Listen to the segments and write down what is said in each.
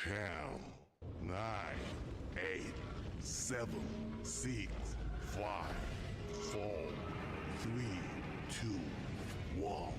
10, 9, 8, 7, 6, 5, 4, 3, 2, 1.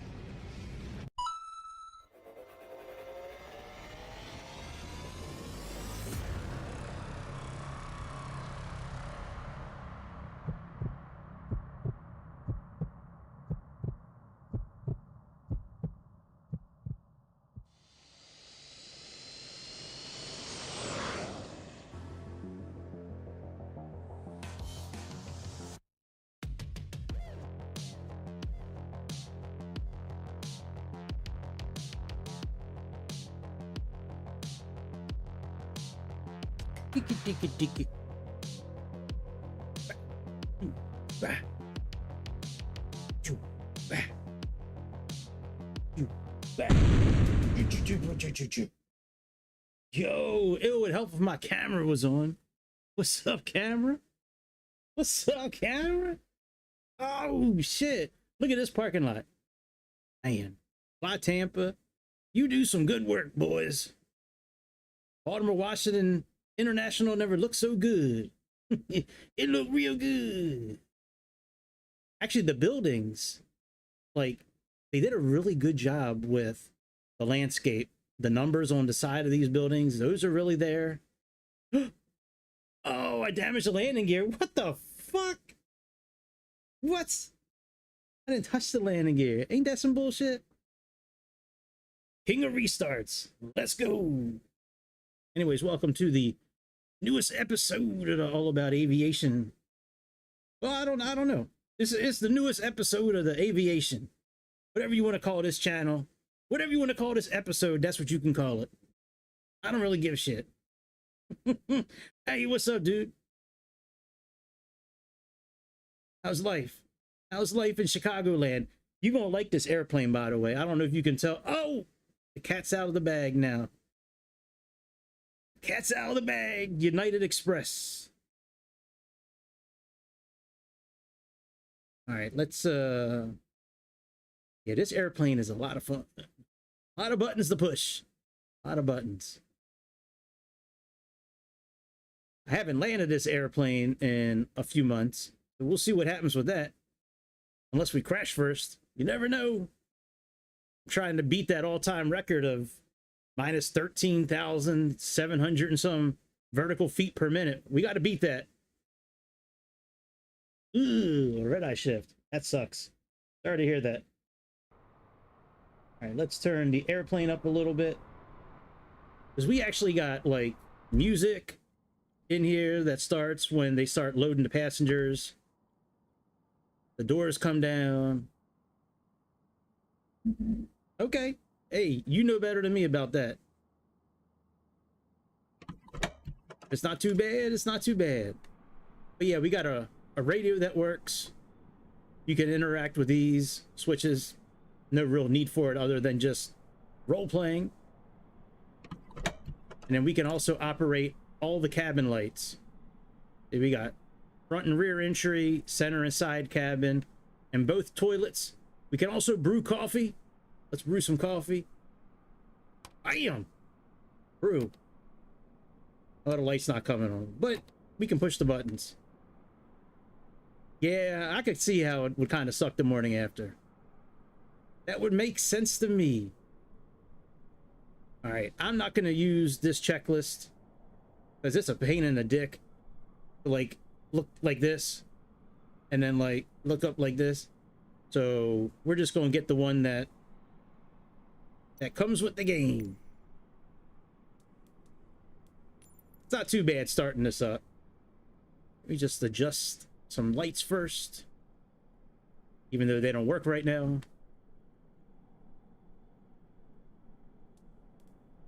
Yo, it would help if my camera was on. What's up, camera? What's up, camera? Oh, shit. Look at this parking lot. Man, fly Tampa. You do some good work, boys. Baltimore, Washington International never looked so good. It looked real good. Actually, the buildings, like, they did a really good job with the landscape. The numbers on the side of these buildings, those are really there. Oh, I damaged the landing gear. What the fuck? What? I didn't touch the landing gear. Ain't that some bullshit? King of restarts. Let's go. Anyways, welcome to the newest episode of the All About Aviation. Well, I don't know. It's the newest episode of the aviation. Whatever you want to call this channel. Whatever you want to call this episode, that's what you can call it. I don't really give a shit. Hey, what's up, dude? How's life? How's life in Chicagoland? You're gonna like this airplane, by the way. I don't know if you can tell. Oh, the cat's out of the bag now. Cat's out of the bag. United Express. All right, let's yeah, this airplane is a lot of fun. A lot of buttons to push. A lot of buttons. I haven't landed this airplane in a few months. So we'll see what happens with that. Unless we crash first. You never know. I'm trying to beat that all-time record of minus 13,700 and some vertical feet per minute. We got to beat that. Ooh, red-eye shift. That sucks. Sorry to hear that. All right, let's turn the airplane up a little bit. Because we actually got, like, music in here that starts when they start loading the passengers. The doors come down. Okay. Hey, you know better than me about that. It's not too bad. It's not too bad. But yeah, we got a radio that works. You can interact with these switches. No real need for it other than just role playing. And then we can also operate all the cabin lights. We got front and rear entry, center and side cabin, and both toilets. We can also brew coffee. Let's brew some coffee. Bam! Brew. Oh, the light's not coming on, but we can push the buttons. Yeah, I could see how it would kind of suck the morning after. That would make sense to me. All right, I'm not going to use this checklist because it's a pain in the dick. Like, look like this and then like look up like this. So we're just going to get the one that comes with the game. It's not too bad starting this up. Let me just adjust some lights first, even though they don't work right now.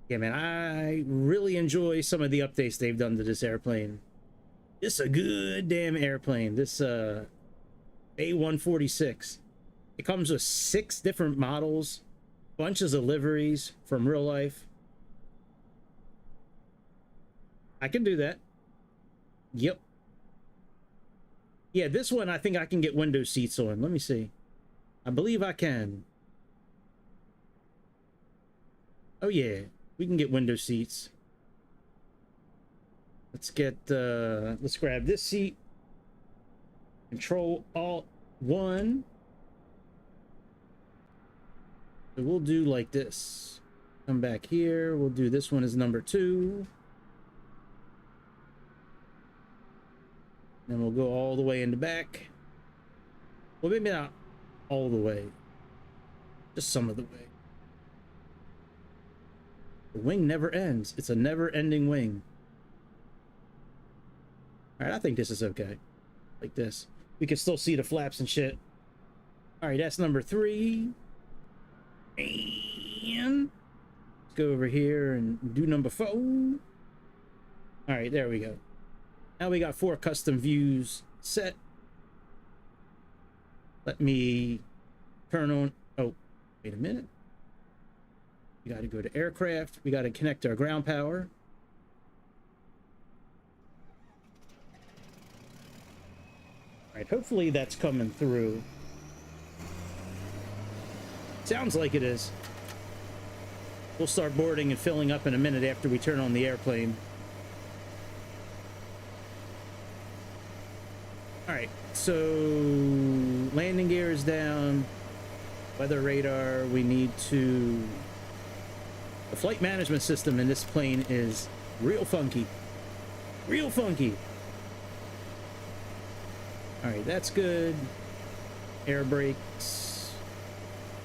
Yeah, man, I really enjoy some of the updates they've done to this airplane. It's a good damn airplane. This BAe-146. It comes with 6 different models, bunches of liveries from real life. I can do that. Yep. Yeah, this one I think I can get window seats on. Let me see. I believe I can. Oh yeah, we can get window seats. Let's grab this seat. Control Alt 1. So we'll do like this. Come back here. We'll do this one as number 2. Then we'll go all the way in the back. Well, maybe not all the way. Just some of the way. The wing never ends. It's a never-ending wing. All right, I think this is okay. Like this. We can still see the flaps and shit. All right, that's number 3. And let's go over here and do number 4. All right, there we go. Now we got 4 custom views set. Let me turn on. Oh, wait a minute. We got to go to aircraft. We got to connect our ground power. All right, hopefully that's coming through. Sounds like it is. We'll start boarding and filling up in a minute after we turn on the airplane. All right, so landing gear is down. Weather radar, we need to... The flight management system in this plane is real funky. Real funky. All right, that's good. Air brakes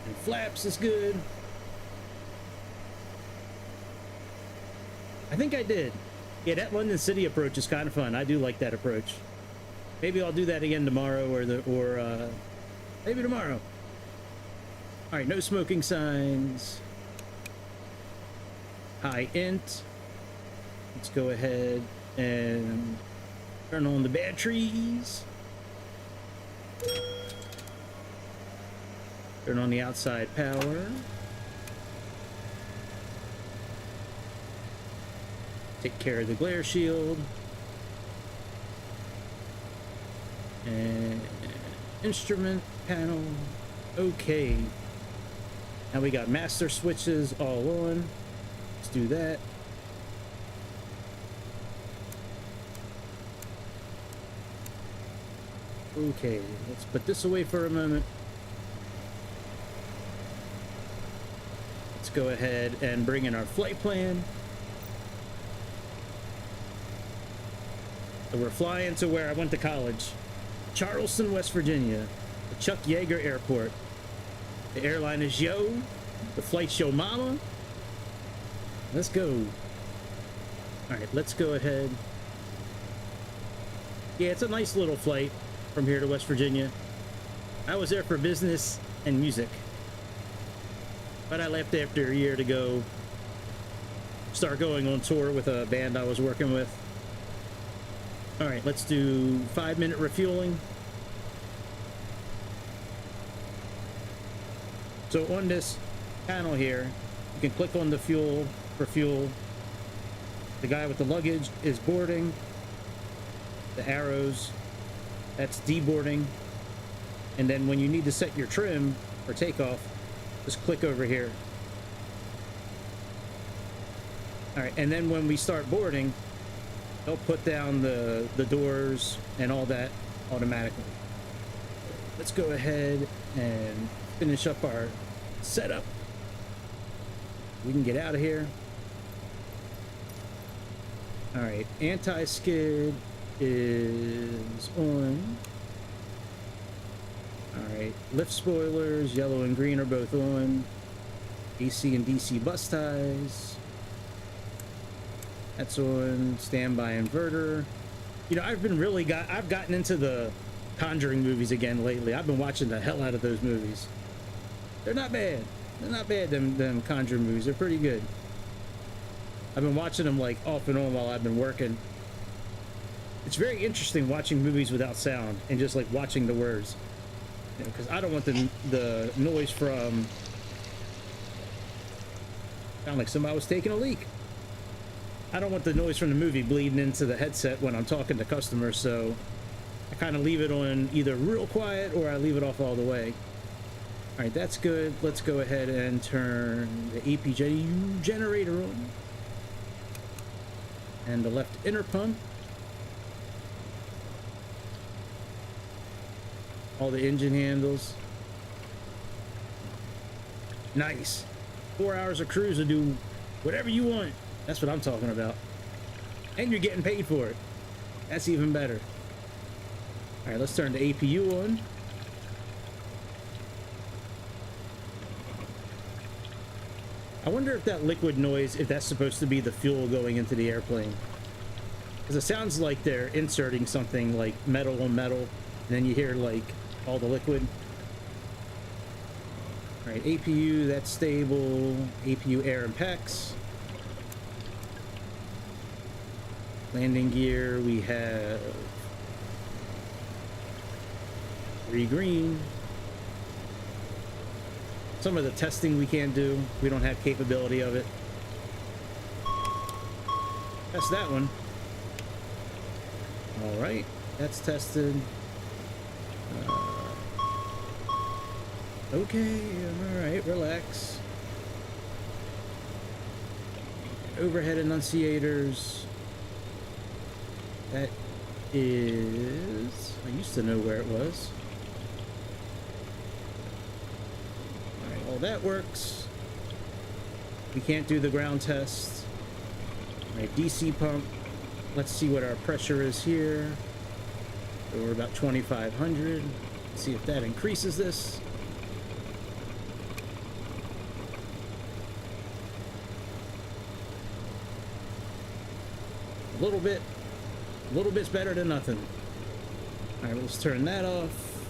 and flaps is good. I think I did. Yeah, that London City approach is kind of fun. I do like that approach. Maybe I'll do that again tomorrow, or maybe tomorrow. All right, no smoking signs. High int. Let's go ahead and turn on the batteries. Turn on the outside power. Take care of the glare shield. And instrument panel. Okay. Now we got master switches all on. Let's do that. Okay, let's put this away for a moment. Let's go ahead and bring in our flight plan. So we're flying to where I went to college. Charleston, West Virginia. The Chuck Yeager Airport. The airline is Yo. The flight's Yo Mama. Let's go. Alright, let's go ahead. Yeah, it's a nice little flight from here to West Virginia. I was there for business and music. But I left after a year to go start going on tour with a band I was working with. Alright, let's do 5-minute refueling. So on this panel here, you can click on the fuel for fuel. The guy with the luggage is boarding. The arrows, that's deboarding. And then when you need to set your trim for takeoff, just click over here. All right, and then when we start boarding, they'll put down the doors and all that automatically. Let's go ahead and finish up our setup. We can get out of here. All right, anti-skid is on. All right, lift spoilers, yellow and green are both on. AC and DC bus ties. That's on. Standby inverter. You know, I've gotten into the Conjuring movies again lately. I've been watching the hell out of those movies. They're not bad. They're not bad, them Conjuring movies. They're pretty good. I've been watching them like off and on while I've been working. It's very interesting watching movies without sound and just like watching the words. You know, because I don't want the noise from... Sound like somebody was taking a leak. I don't want the noise from the movie bleeding into the headset when I'm talking to customers, so I kind of leave it on either real quiet or I leave it off all the way. All right, that's good. Let's go ahead and turn the APJ generator on. and the left inner pump. All the engine handles. Nice. 4 hours of cruise to do whatever you want. That's what I'm talking about. And you're getting paid for it. That's even better. All right, let's turn the APU on. I wonder if that liquid noise, if that's supposed to be the fuel going into the airplane. Because it sounds like they're inserting something like metal on metal, and then you hear like all the liquid. All right, APU, that's stable. APU air and PEX. Landing gear, we have 3 green. Some of the testing we can't do. We don't have capability of it. That's that one. All right, that's tested. Okay, all right, relax. Overhead enunciators. That is... I used to know where it was. All right, all that works. We can't do the ground test. All right, DC pump. Let's see what our pressure is here. So we're about 2,500. Let's see if that increases this. A little bit's better than nothing. All right, let's turn that off.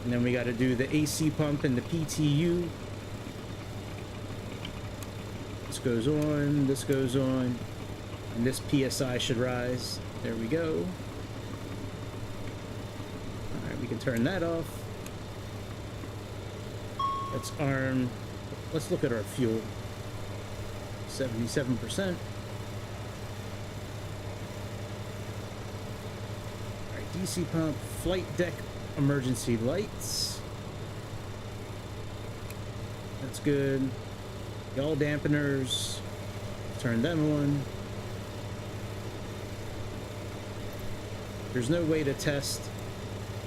And then we got to do the AC pump and the PTU. This goes on, this goes on, and this PSI should rise. There we go. All right, we can turn that off. Let's arm. Let's look at our fuel. 77%. DC pump, flight deck emergency lights. That's good. Yaw dampeners, turn them on. There's no way to test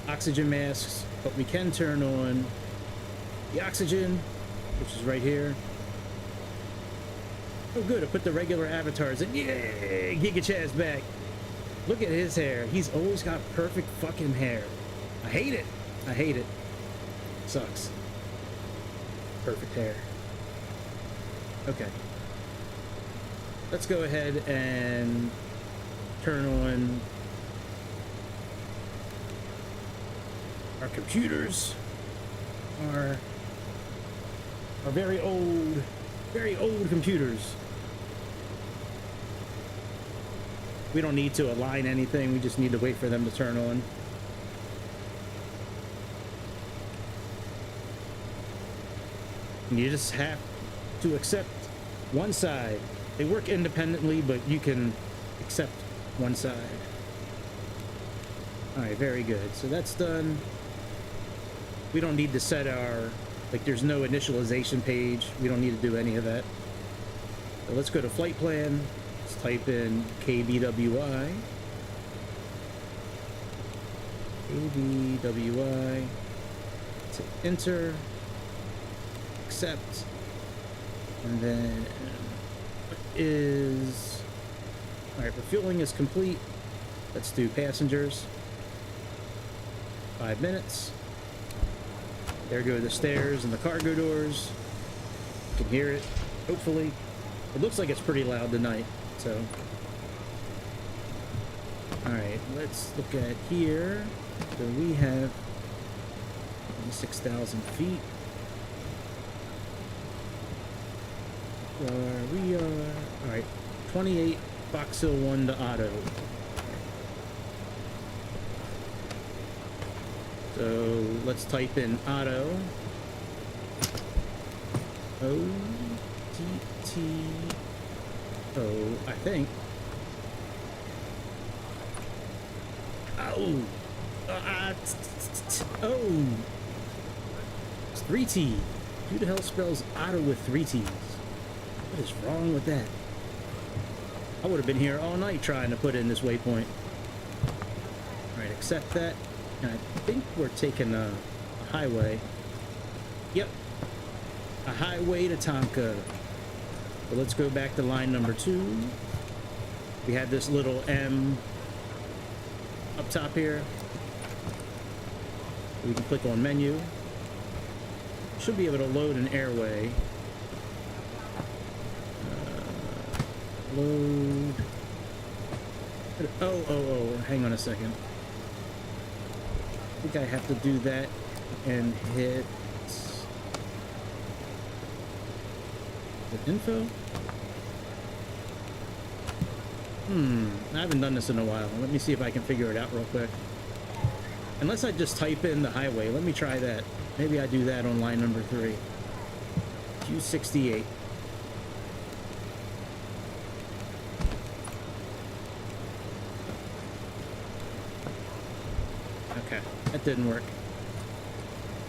oxygen masks, but we can turn on the oxygen, which is right here. Oh good, I put the regular avatars in. Yeah, Giga Chad's back. Look at his hair. He's always got perfect fucking hair. I hate it. I hate it. Sucks. Perfect hair. Okay. Let's go ahead and turn on our computers. Our very old computers. We don't need to align anything. We just need to wait for them to turn on. And you just have to accept one side. They work independently, but you can accept one side. All right, very good. So that's done. We don't need to set our, like there's no initialization page. We don't need to do any of that. So let's go to flight plan. Let's type in KBWI. KBWI. Let's hit enter. Accept. And then what is... Alright, refueling is complete. Let's do passengers. 5 minutes. There go the stairs and the cargo doors. You can hear it, hopefully. It looks like it's pretty loud tonight, so. Alright, let's look at here. So we have 6,000 feet. We are, alright, 28 Fox Hill 1 to auto. So let's type in auto. O-T-T-O, I think. Oh! Oh! It's 3T. Who the hell spells auto with 3 T's? What is wrong with that? I would have been here all night trying to put in this waypoint. All right, accept that. And I think we're taking a highway. Yep, a highway to Tonka. So let's go back to line number 2. We had this little M up top here. We can click on menu. Should be able to load an airway. Load. Oh, hang on a second. I think I have to do that and hit the info. I haven't done this in a while. Let me see if I can figure it out real quick. Unless I just type in the highway. Let me try that. Maybe I do that on line number 3. Q68. Okay, that didn't work.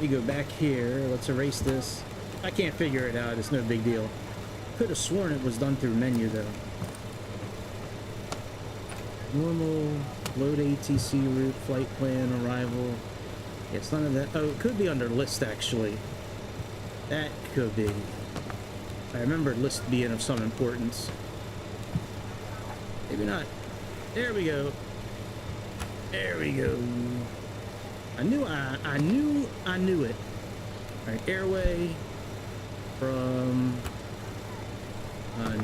We go back here. Let's erase this. I can't figure it out. It's no big deal. Could have sworn it was done through menu though. Normal, load ATC route, flight plan, arrival. Yeah, it's none of that. Oh, it could be under list actually. That could be. I remember list being of some importance. Maybe not. There we go. There we go. I knew it. All right, airway from.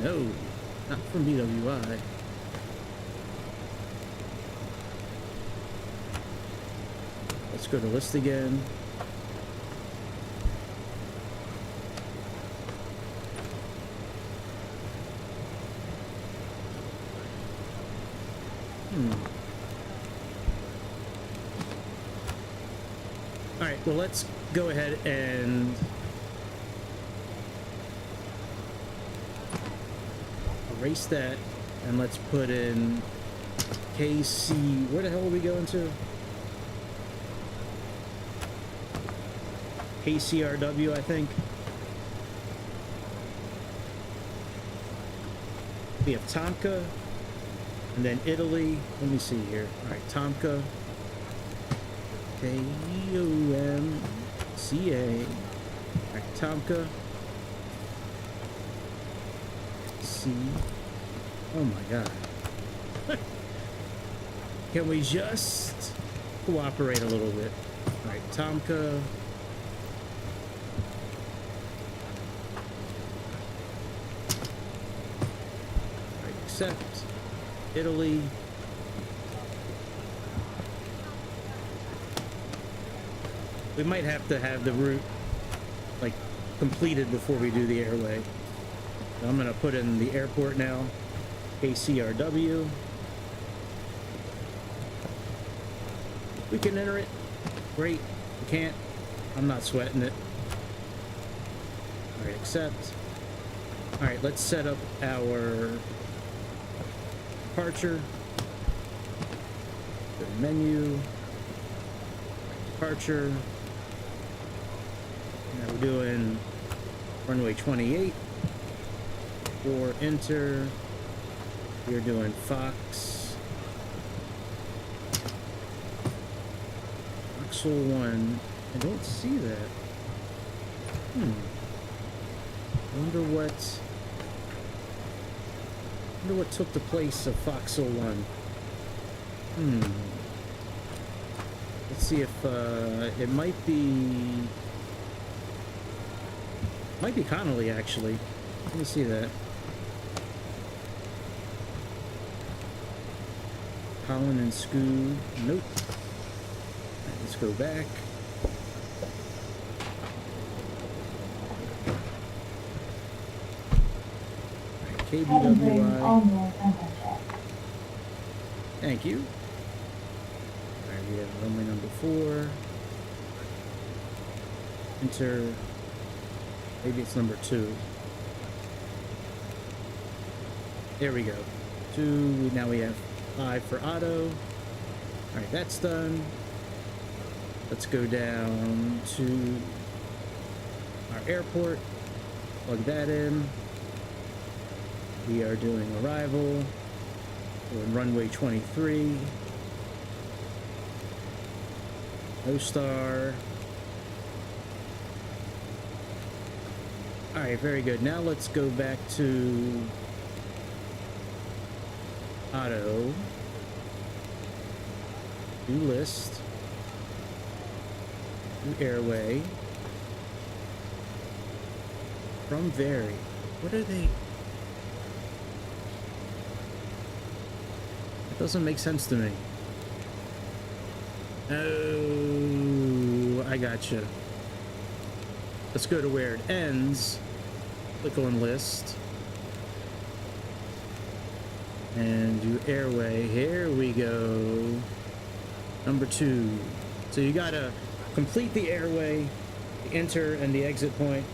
No, not from BWI. Let's go to list again. All right, well, let's go ahead and erase that, and let's put in KC. Where the hell are we going to? KCRW, I think. We have Tonka, and then Italy. Let me see here. All right, Tonka. K-O-M-C-A. All right, Tonka. C. Oh my God. Can we just cooperate a little bit? All right, Tonka. All right, accept. Italy. We might have to have the route like completed before we do the airway. So I'm gonna put in the airport now. KCRW. We can enter it. Great. We can't. I'm not sweating it. All right, accept. All right, let's set up our departure. Go to menu. Departure. Now we're doing runway 28. Or enter. We're doing Fox. Foxhole 1. I don't see that. Wonder what took the place of Foxhole 1. Let's see if it might be Connolly actually. Let me see that. Colin and Scoo. Nope. Right, let's go back. Right, KBWI. Thank you. Alright, we have runway number 4. Enter. Maybe it's number 2. There we go. 2. Now we have 5 for auto. Alright, that's done. Let's go down to our airport. Plug that in. We are doing arrival. We're in runway 23. No star. All right, very good. Now let's go back to auto. Do list. Do airway. From vary. What are they? It doesn't make sense to me. Oh, I gotcha. Let's go to where it ends. Click on list. And do airway. Here we go. Number 2. So you gotta complete the airway, the enter and the exit point,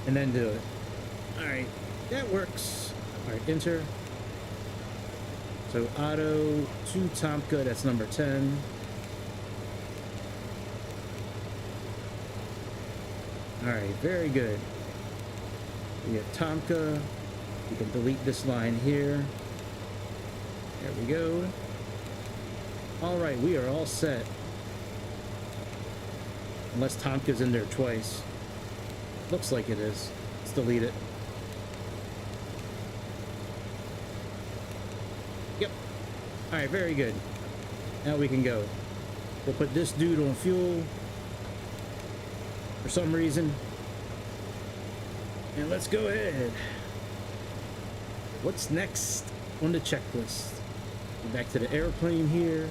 and then do it. Alright, that works. Alright, enter. So auto to Tomka, that's number 10. Alright, very good. We have Tomka. We can delete this line here. There we go. Alright, we are all set. Unless Tomka's in there twice. Looks like it is. Let's delete it. Yep. Alright, very good. Now we can go. We'll put this dude on fuel for some reason. And let's go ahead. What's next on the checklist? Go back to the airplane here.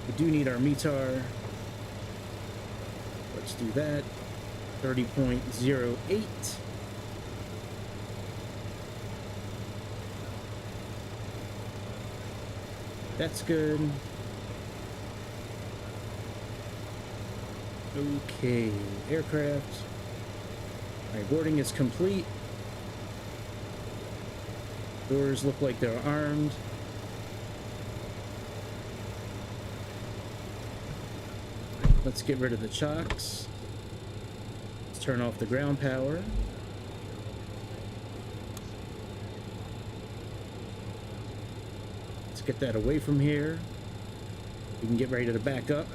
We do need our METAR. Let's do that. 30.08. That's good. Okay, aircraft. Alright, boarding is complete. Doors look like they're armed. Let's get rid of the chocks. Let's turn off the ground power. Let's get that away from here. We can get ready to back up.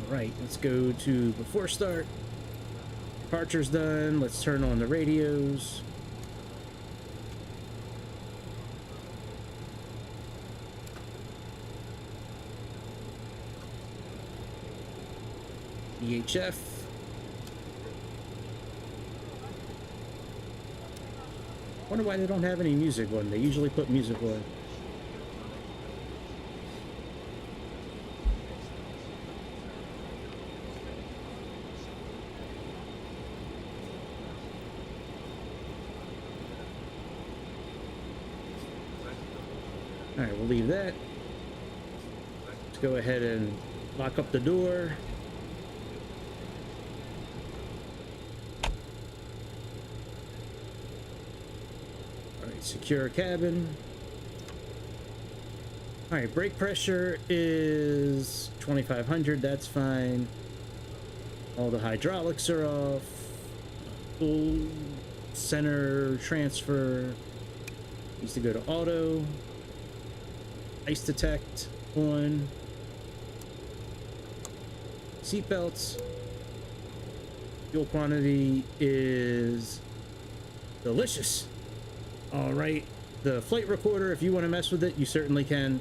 Alright, let's go to before start. Departure's done. Let's turn on the radios. VHF. Wonder why they don't have any music on. They usually put music on. Alright, we'll leave that. Let's go ahead and lock up the door. Alright, secure cabin. Alright, brake pressure is 2500, that's fine. All the hydraulics are off. Full center transfer needs to go to auto. Ice detect on. Seatbelts. Fuel quantity is delicious. All right, the flight recorder, if you want to mess with it, you certainly can.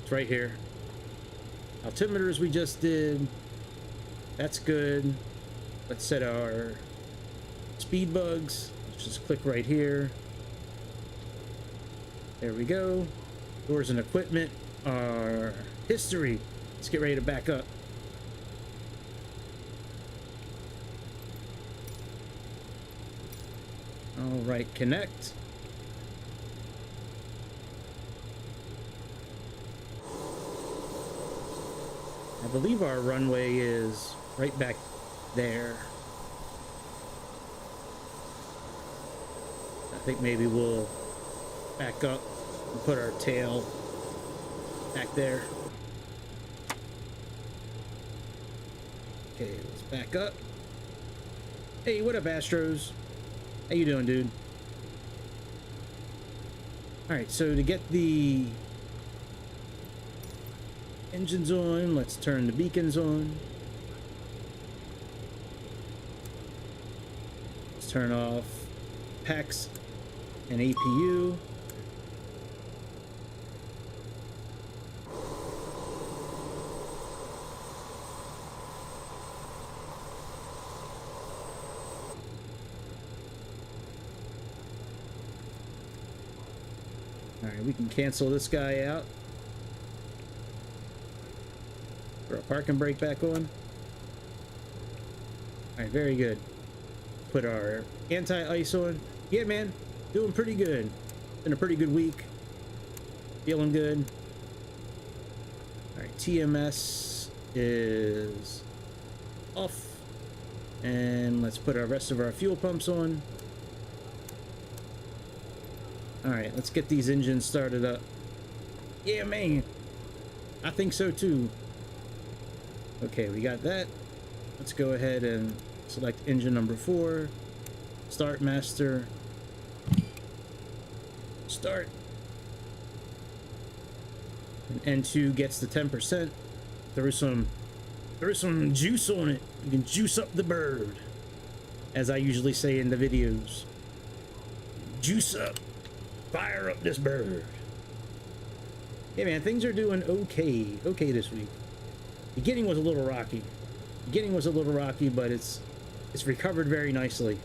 It's right here. Altimeters we just did. That's good. Let's set our speed bugs. Let's just click right here. There we go. Doors and equipment are history. Let's get ready to back up. All right, connect. I believe our runway is right back there. I think maybe we'll back up and put our tail back there. Okay, let's back up. Hey, what up, Astros? How you doing, dude? All right, so to get the engines on, let's turn the beacons on. Let's turn off PAX and APU. All right, we can cancel this guy out. Throw our parking brake back on. All right, very good. Put our anti-ice on. Yeah, man, doing pretty good. Been a pretty good week. Feeling good. All right, TMS is off. And let's put our rest of our fuel pumps on. All right, let's get these engines started up. Yeah, man. I think so too. Okay, we got that. Let's go ahead and select engine number 4. Start master. Start. And N2 gets the 10%. Throw some juice on it. You can juice up the bird, as I usually say in the videos. Juice up. Fire up this bird. Yeah, man, things are doing okay this week. Beginning was a little rocky. But it's recovered very nicely.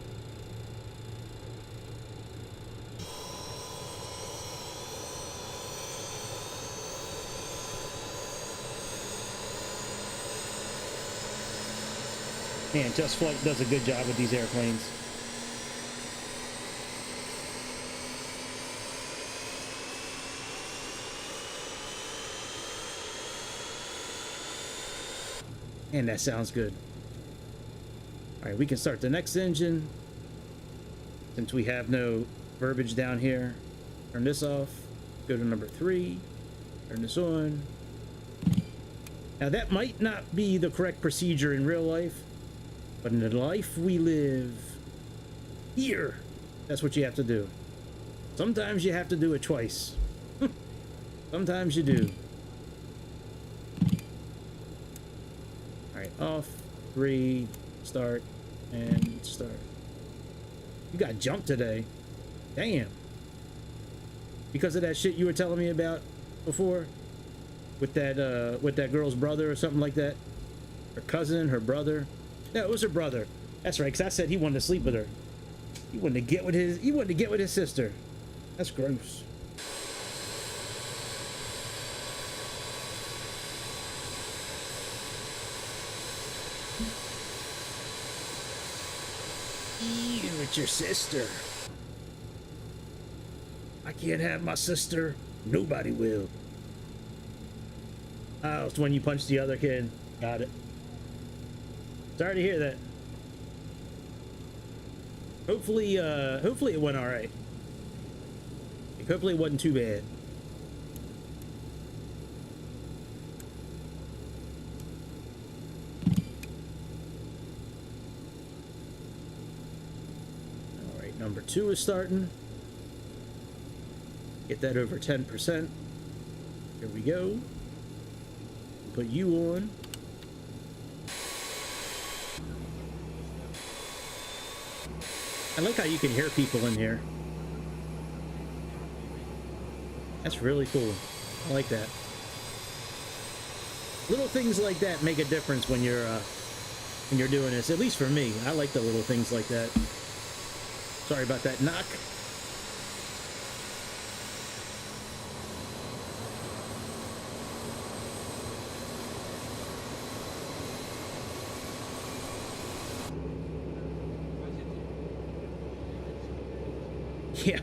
Man, Just Flight does a good job with these airplanes. And that sounds good. All right, we can start the next engine. Since we have no verbiage down here, turn this off. Go to number 3. Turn this on. Now that might not be the correct procedure in real life, but in the life we live here, that's what you have to do. Sometimes you have to do it twice. Sometimes you do. Off, 3, start, and start. You got jumped today. Damn. Because of that shit you were telling me about before? With that girl's brother or something like that? Her cousin, her brother? No, it was her brother. That's right, because I said he wanted to sleep with her. He wanted to get with his sister. That's gross. With your sister. I can't have my sister. Nobody will. Oh, it's when you punch the other kid. Got it. Sorry to hear that. Hopefully it went all right. Hopefully it wasn't too bad. Number 2 is starting. Get that over 10%. Here we go. Put you on. I like how you can hear people in here. That's really cool. I like that. Little things like that make a difference when you're doing this. At least for me, I like the little things like that. Sorry about that knock. Yeah.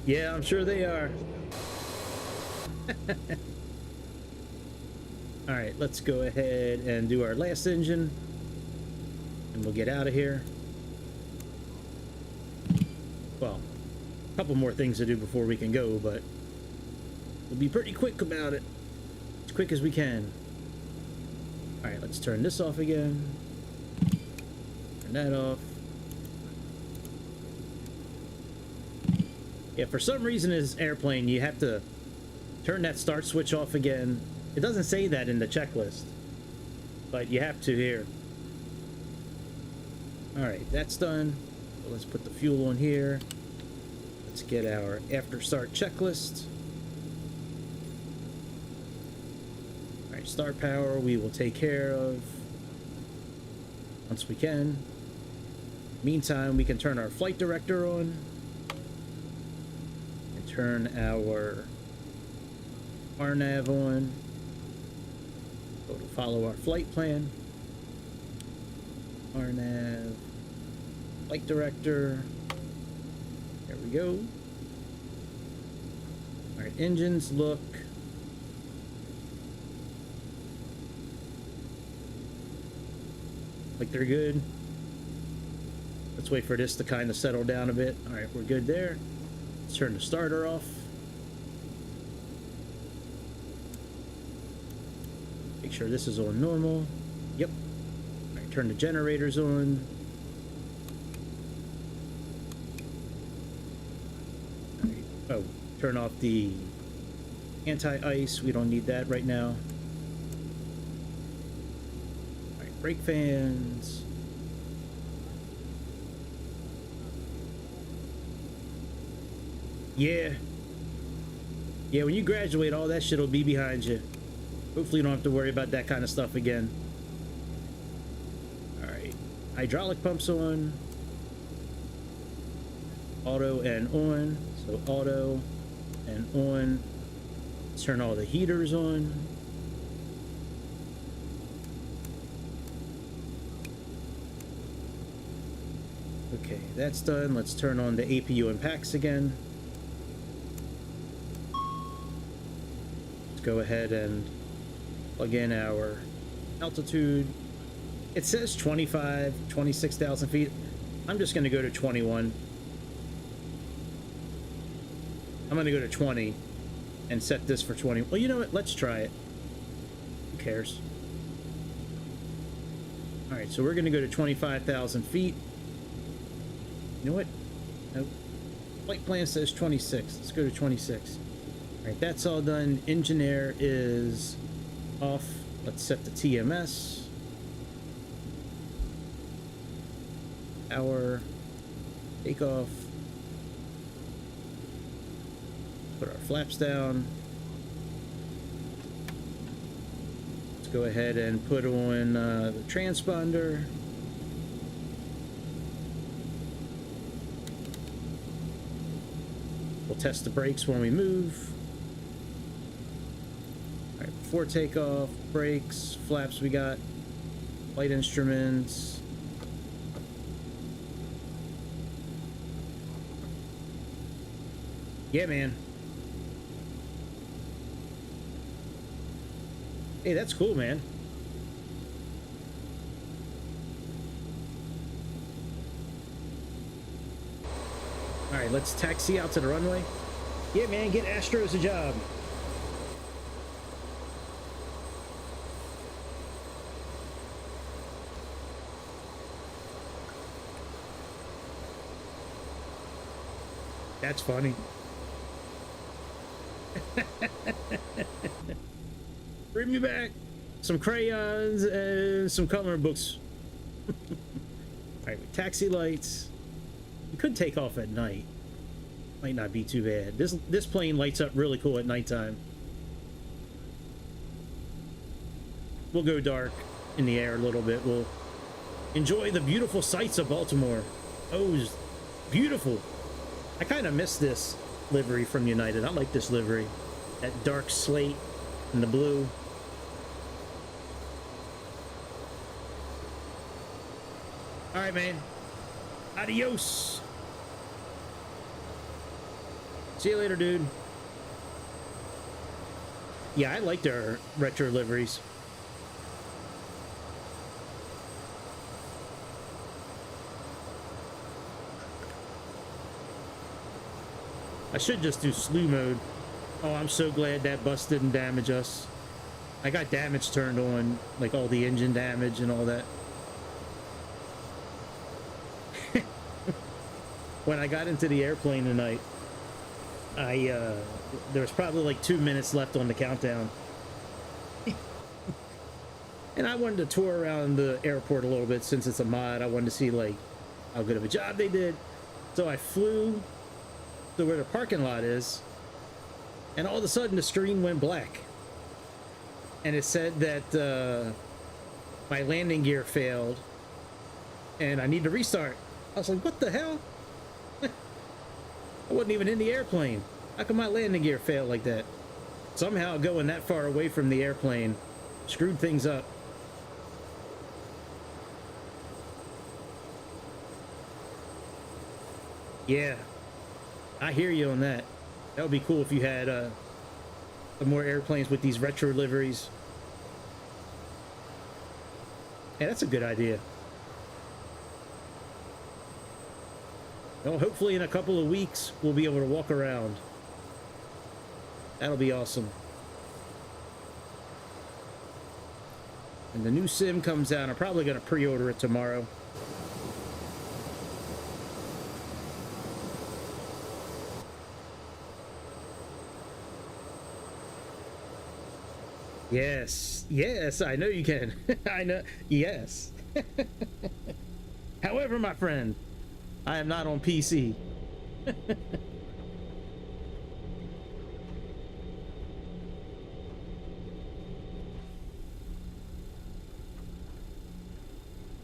Yeah, I'm sure they are. All right, let's go ahead and do our last engine. And we'll get out of here. Well, a couple more things to do before we can go, but we'll be pretty quick about it. As quick as we can. All right, let's turn this off again. Turn that off. Yeah, for some reason in this airplane, you have to turn that start switch off again. It doesn't say that in the checklist, but you have to here. All right, that's done. So let's put the fuel on here. Let's get our after start checklist. All right, start power we will take care of once we can. Meantime, we can turn our flight director on and turn our RNAV on. Go to follow our flight plan. RNAV, flight director. There we go. All right, engines look like they're good. Let's wait for this to kind of settle down a bit. All right, we're good there. Let's turn the starter off. Make sure this is on normal. Yep. All right, turn the generators on. All right. Oh, turn off the anti-ice. We don't need that right now. All right, brake fans. Yeah. Yeah, when you graduate, all that shit will be behind you. Hopefully you don't have to worry about that kind of stuff again. Alright. Hydraulic pumps on. Auto and on. So auto and on. Let's turn all the heaters on. Okay, that's done. Let's turn on the APU and packs again. Let's go ahead and plug in our altitude. It says 26,000 feet. I'm just going to go to 21. I'm going to go to 20 and set this for 20. Well, you know what? Let's try it. Who cares? All right, so we're going to go to 25,000 feet. You know what? Nope. Flight plan says 26. Let's go to 26. All right, that's all done. Engine air is off. Let's set the TMS. Power. Takeoff. Put our flaps down. Let's go ahead and put on the transponder. We'll test the brakes when we move. All right, before takeoff, brakes, flaps we got, flight instruments. Yeah, man. Hey, that's cool, man. All right, let's taxi out to the runway. Yeah, man, get Astros a job. That's funny. Bring me back some crayons and some coloring books. All right, taxi lights. You could take off at night. Might not be too bad. This plane lights up really cool at nighttime. We'll go dark in the air a little bit. We'll enjoy the beautiful sights of Baltimore. Oh, it's beautiful. I kind of miss this livery from United. I like this livery. That dark slate and the blue. All right, man. Adios. See you later, dude. Yeah, I like their retro liveries. I should just do slew mode. Oh, I'm so glad that bus didn't damage us. I got damage turned on, like all the engine damage and all that. When I got into the airplane tonight, there was probably like 2 minutes left on the countdown. And I wanted to tour around the airport a little bit since it's a mod. I wanted to see like how good of a job they did. So I flew to where the parking lot is, and all of a sudden the screen went black. And it said that my landing gear failed and I need to restart. I was like, what the hell? I wasn't even in the airplane. How come my landing gear failed like that? Somehow going that far away from the airplane screwed things up. Yeah, I hear you on that. That would be cool if you had some more airplanes with these retro liveries. Yeah, that's a good idea. Well, hopefully in a couple of weeks, we'll be able to walk around. That'll be awesome. And the new sim comes out. I'm probably going to pre-order it tomorrow. Yes, yes, I know you can. I know, yes. However, my friend, I am not on PC.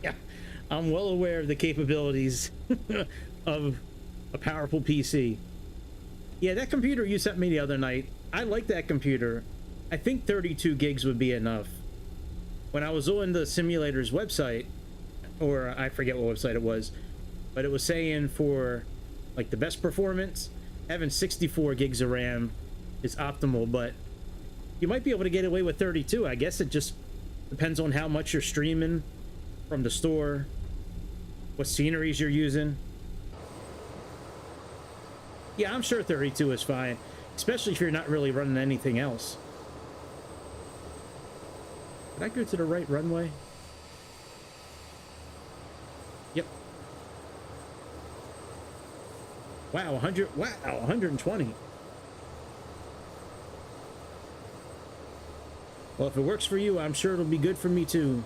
Yeah, I'm well aware of the capabilities of a powerful PC. Yeah, that computer you sent me the other night, I like that computer. I think 32 gigs would be enough. When I was on the simulator's website, or I forget what website it was, but it was saying for like the best performance, having 64 gigs of RAM is optimal, but you might be able to get away with 32. I guess it just depends on how much you're streaming from the store, what sceneries you're using. Yeah, I'm sure 32 is fine, especially if you're not really running anything else. Did I go to the right runway? Yep. Wow, 100. Wow, 120. Well, if it works for you, I'm sure it'll be good for me too.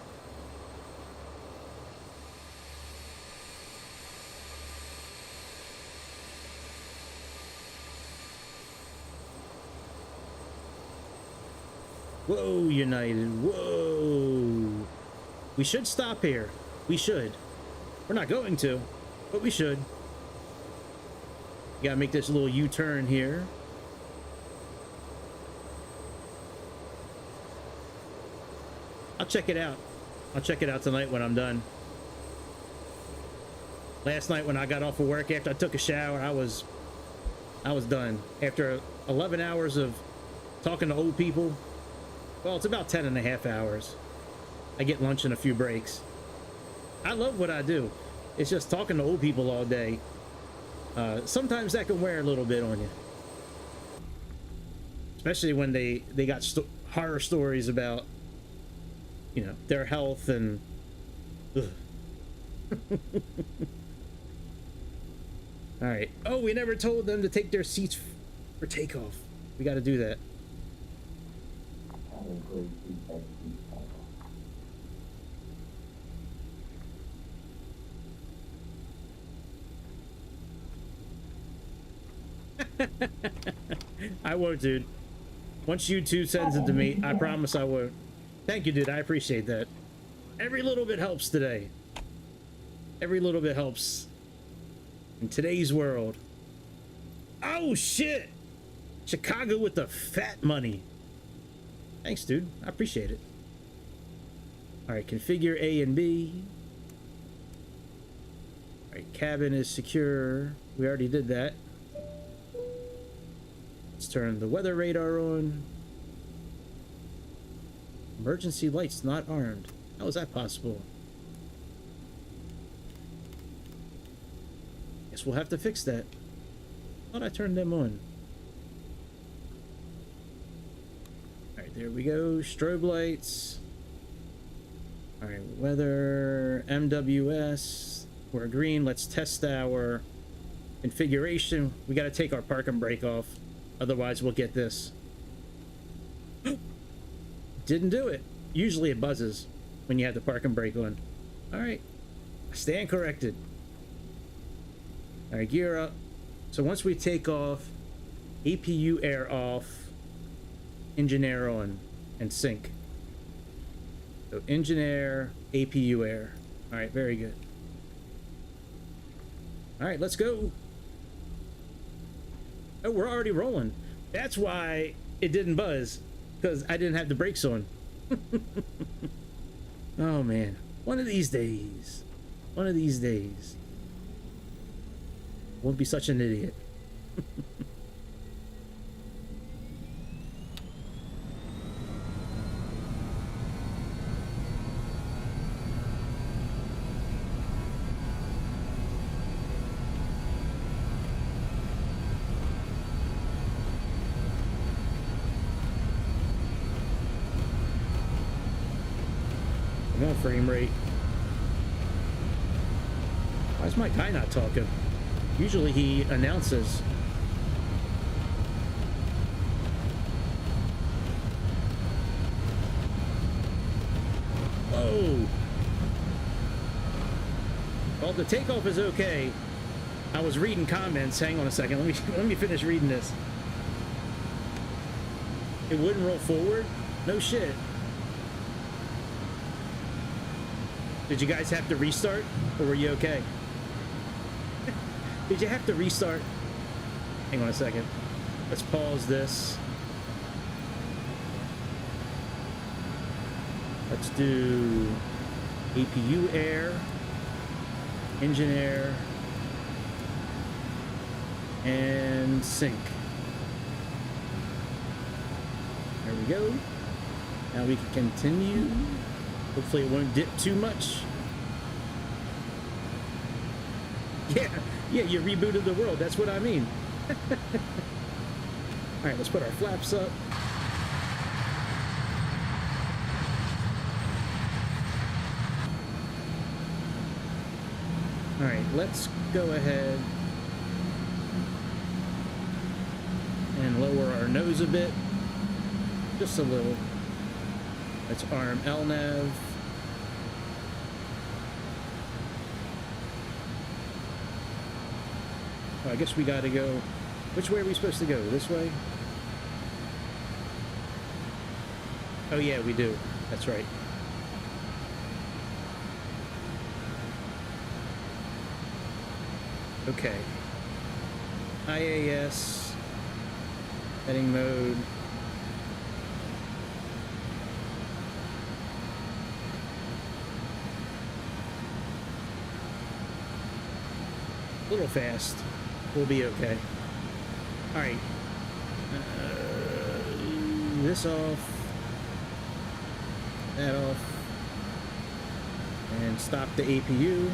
Whoa, United. Whoa. We should stop here. We should. We're not going to, but we should. You gotta make this little U-turn here. I'll check it out. I'll check it out tonight when I'm done. Last night when I got off of work after I took a shower, I was done. After 11 hours of talking to old people, well, it's about 10 and a half hours. I get lunch and a few breaks. I love what I do. It's just talking to old people all day. Sometimes that can wear a little bit on you. Especially when they got horror stories about, you know, their health and... Alright. Oh, we never told them to take their seats for takeoff. We got to do that. I won't, dude. Once YouTube sends it to me, I promise I won't. Thank you, dude. I appreciate that. Every little bit helps today. Every little bit helps in today's world. Oh, shit! Chicago with the fat money. Thanks, dude. I appreciate it. Alright, configure A and B. Alright, cabin is secure. We already did that. Let's turn the weather radar on. Emergency lights not armed. How is that possible? Guess we'll have to fix that. Thought I turned them on. Alright, right, there we go. Strobe lights. All right, weather, MWS. We're green. Let's test our configuration. We got to take our parking brake off. Otherwise, we'll get this. Didn't do it. Usually it buzzes when you have the parking brake on. All right. Stand corrected. All right, gear up. So once we take off, APU air off, engine air on, and sync. So engine air, APU air. All right, very good. All right, let's go. Oh, we're already rolling. That's why it didn't buzz, because I didn't have the brakes on. Oh man, one of these days. One of these days. Won't be such an idiot. I'm on frame rate. Why is my guy not talking? Usually he announces. Whoa! Well, the takeoff is okay. I was reading comments. Hang on a second. Let me finish reading this. It wouldn't roll forward? No shit. Did you guys have to restart, or were you okay? Did you have to restart? Hang on a second. Let's pause this. Let's do APU air, engine air, and sync. There we go. Now we can continue. Hopefully it won't dip too much. Yeah, you rebooted the world. That's what I mean. All right, let's put our flaps up. All right, let's go ahead and lower our nose a bit. Just a little. Let's arm LNAV. Oh, I guess we gotta go. Which way are we supposed to go? This way? Oh yeah, we do. That's right. Okay. IAS. Heading mode. A little fast. We'll be okay. All right. This off. That off. And stop the APU.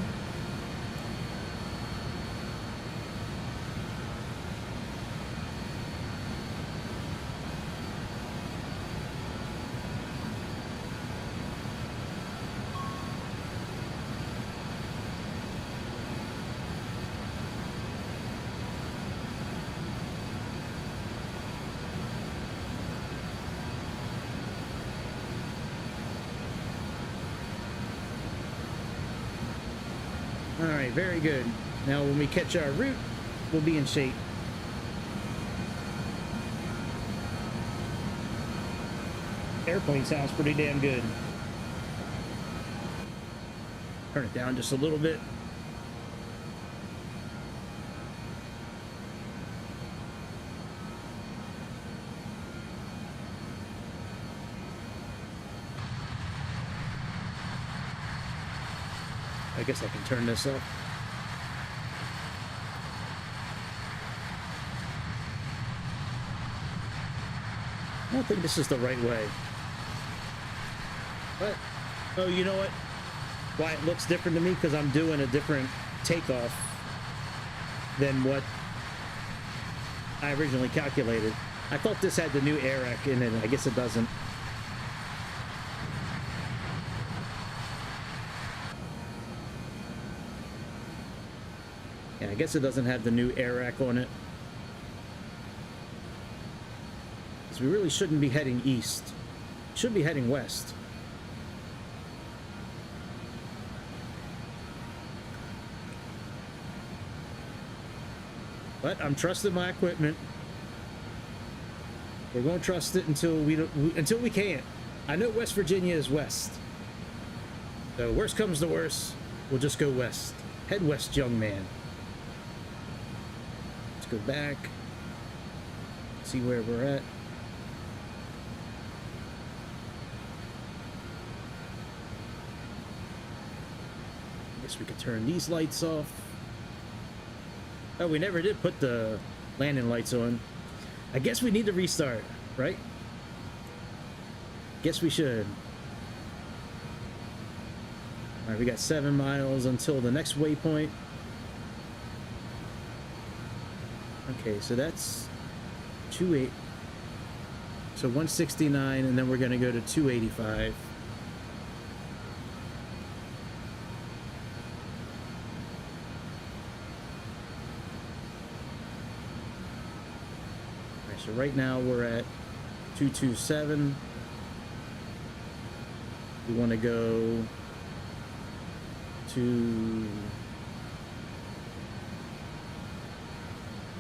Alright, very good. Now when we catch our route, we'll be in shape. Airplane sounds pretty damn good. Turn it down just a little bit. I guess I can turn this up. I don't think this is the right way. But, oh, you know what? Why it looks different to me? Because I'm doing a different takeoff than what I originally calculated. I thought this had the new ARAC in it. I guess it doesn't. Yeah, I guess it doesn't have the new ARAC on it. So we really shouldn't be heading east. Should be heading west. But I'm trusting my equipment. We're going to trust it until we can't. I know West Virginia is west. So worst comes to worst, we'll just go west. Head west, young man. Let's go back. See where we're at. I guess we could turn these lights off. Oh, we never did put the landing lights on. I guess we need to restart, right? Guess we should. All right, we got 7 miles until the next waypoint. Okay, so that's 28. So 169, and then we're going to go to 285. So right now we're at 227. We want to go to,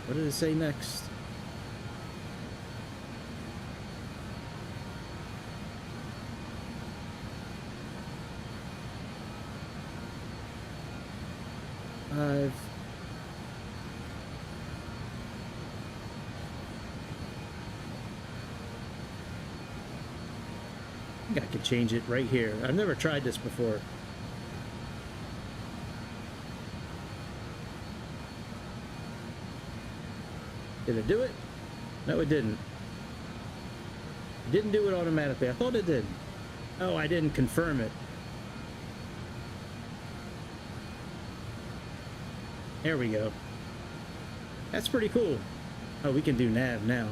what did it say next? Five. I could change it right here. I've never tried this before. Did it do it? No, it didn't. It didn't do it automatically. I thought it did. Oh, I didn't confirm it. There we go. That's pretty cool. Oh, we can do nav now.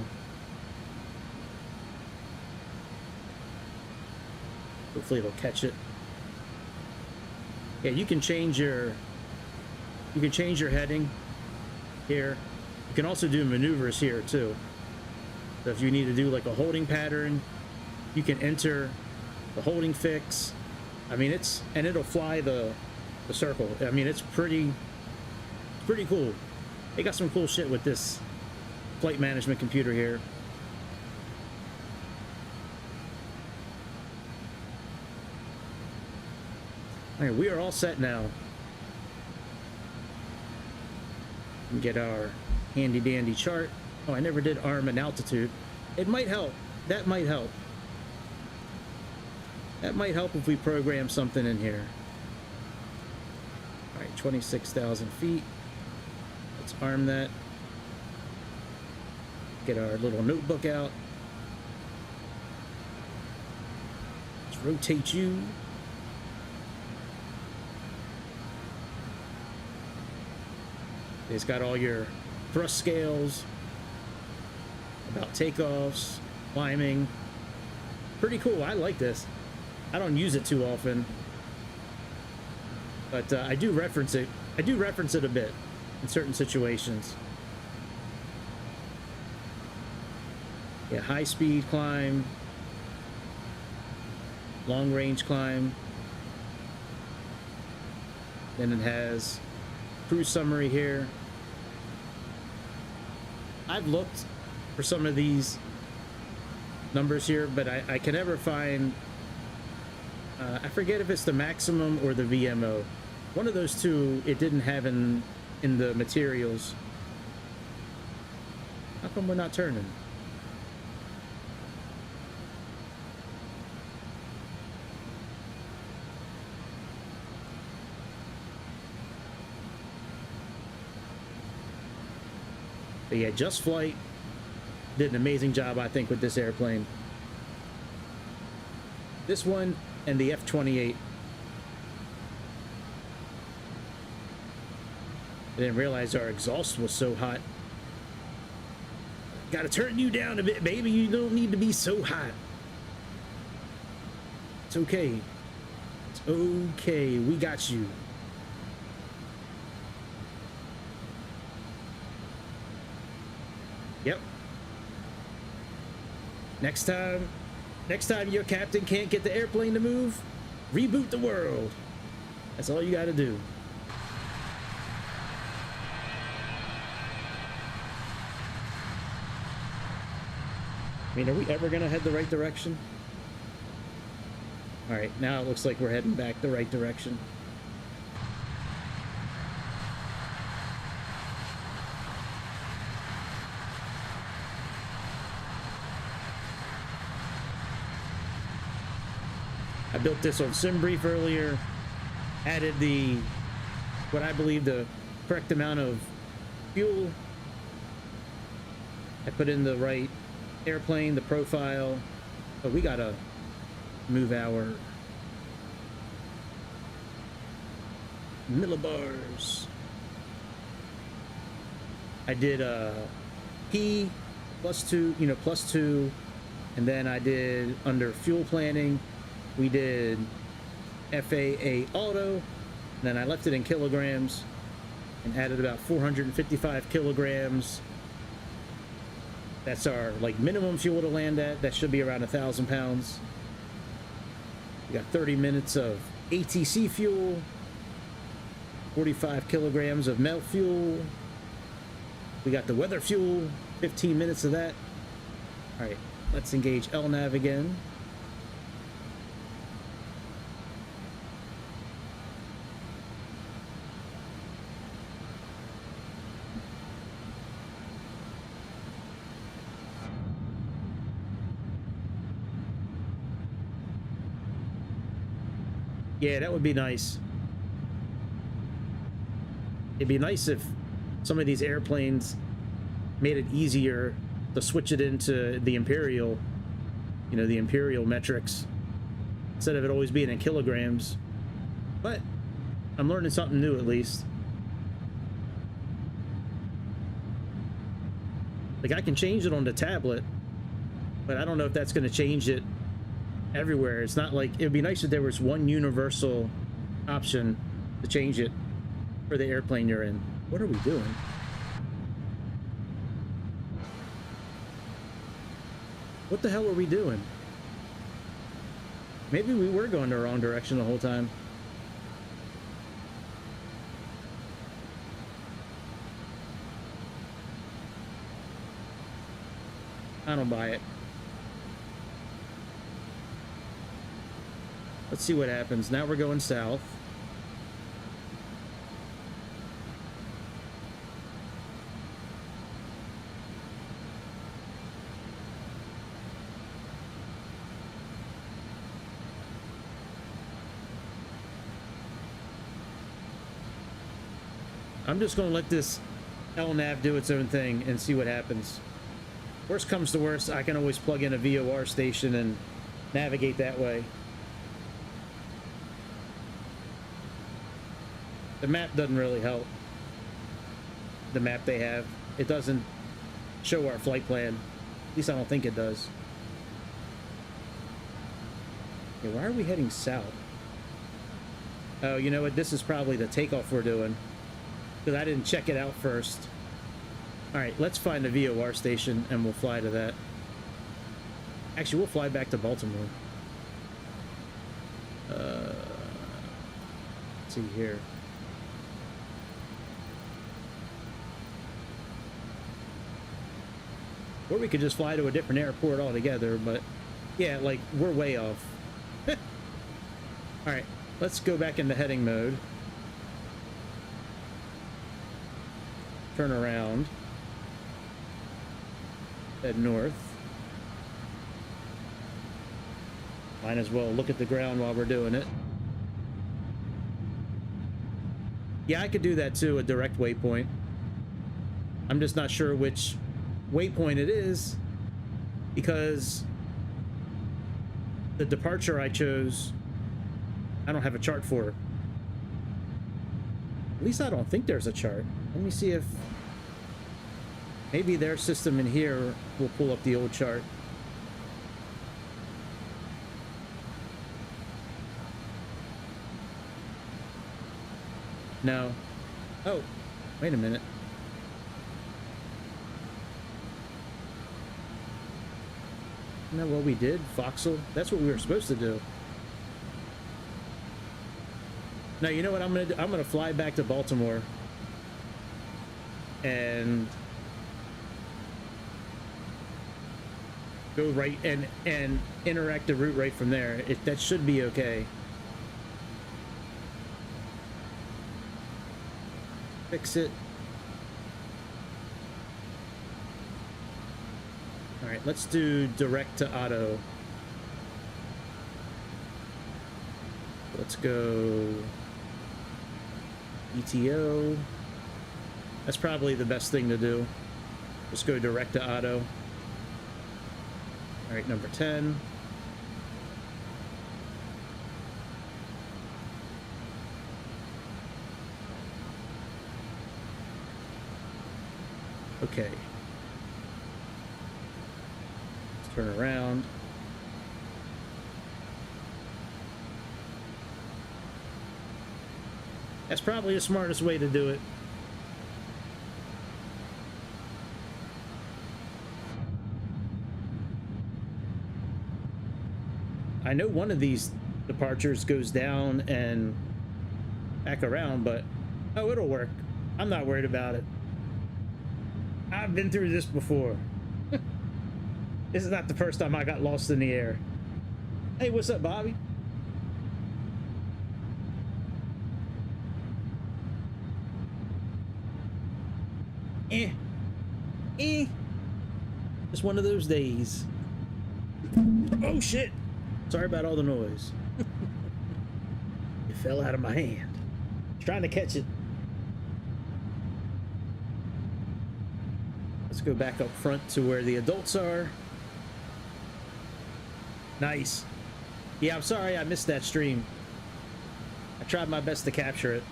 Hopefully it'll catch it. Yeah, you can change your heading here. You can also do maneuvers here too. So if you need to do like a holding pattern, you can enter the holding fix. I mean, and it'll fly the circle. I mean, it's pretty cool. They got some cool shit with this flight management computer here. All right, we are all set now. Get our handy dandy chart. Oh, I never did arm and altitude. It might help. That might help. That might help if we program something in here. All right, 26,000 feet. Let's arm that. Get our little notebook out. Let's rotate you. It's got all your thrust scales, about takeoffs, climbing. Pretty cool. I like this. I don't use it too often, but I do reference it. I do reference it a bit in certain situations. Yeah, high speed climb, long range climb. Then it has cruise summary here. I've looked for some of these numbers here, but I can never find, I forget if it's the maximum or the VMO. One of those two it didn't have in the materials. How come we're not turning? But yeah, Just Flight did an amazing job, I think, with this airplane. This one and the F-28. I didn't realize our exhaust was so hot. Gotta turn you down a bit, baby. You don't need to be so hot. It's okay. It's okay. We got you. Yep. Next time your captain can't get the airplane to move, reboot the world. That's all you gotta do. I mean, are we ever gonna head the right direction? All right, now it looks like we're heading back the right direction. I built this on SimBrief earlier, added the, what I believe the correct amount of fuel. I put in the right airplane, the profile, but we gotta move our millibars. I did P +2, you know, +2, and then I did under fuel planning, we did FAA auto, and then I left it in kilograms and added about 455 kilograms. That's our like minimum fuel to land at. That should be around 1,000 pounds. We got 30 minutes of ATC fuel, 45 kilograms of melt fuel. We got the weather fuel, 15 minutes of that. All right, let's engage LNAV again. Yeah, that would be nice. It'd be nice if some of these airplanes made it easier to switch it into the Imperial, you know, the Imperial metrics, instead of it always being in kilograms. But I'm learning something new at least. Like, I can change it on the tablet, but I don't know if that's going to change it everywhere. It's not like, it would be nice if there was one universal option to change it for the airplane you're in. What are we doing? What the hell are we doing? Maybe we were going the wrong direction the whole time. I don't buy it. Let's see what happens. Now we're going south. I'm just going to let this LNAV do its own thing and see what happens. Worst comes to worst, I can always plug in a VOR station and navigate that way. The map doesn't really help. The map they have, it doesn't show our flight plan. At least I don't think it does. Okay, why are we heading south? Oh, you know what? This is probably the takeoff we're doing, because I didn't check it out first. All right, let's find a VOR station and we'll fly to that. Actually, we'll fly back to Baltimore. Let's see here. Or we could just fly to a different airport altogether, but yeah, like, we're way off. All right, let's go back into heading mode. Turn around. Head north. Might as well look at the ground while we're doing it. Yeah, I could do that too, a direct waypoint. I'm just not sure which waypoint it is, because the departure I chose, I don't have a chart for. At least I don't think there's a chart. Let me see if... Maybe their system in here will pull up the old chart. No. Oh, wait a minute. Isn't that what we did? Foxhole? That's what we were supposed to do. Now, you know what I'm gonna do? I'm gonna fly back to Baltimore and go right and interact the route right from there. That should be okay. Fix it. All right, let's do direct to auto. Let's go ETO. That's probably the best thing to do. Just go direct to auto. All right, number 10. Okay. Let's turn around. That's probably the smartest way to do it. I know one of these departures goes down and back around, but oh, it'll work. I'm not worried about it. I've been through this before. This is not the first time I got lost in the air. Hey, what's up, Bobby? Just one of those days. Oh shit! Sorry about all the noise. It fell out of my hand. I was trying to catch it. Let's go back up front to where the adults are. Nice. Yeah, I'm sorry I missed that stream. I tried my best to capture it.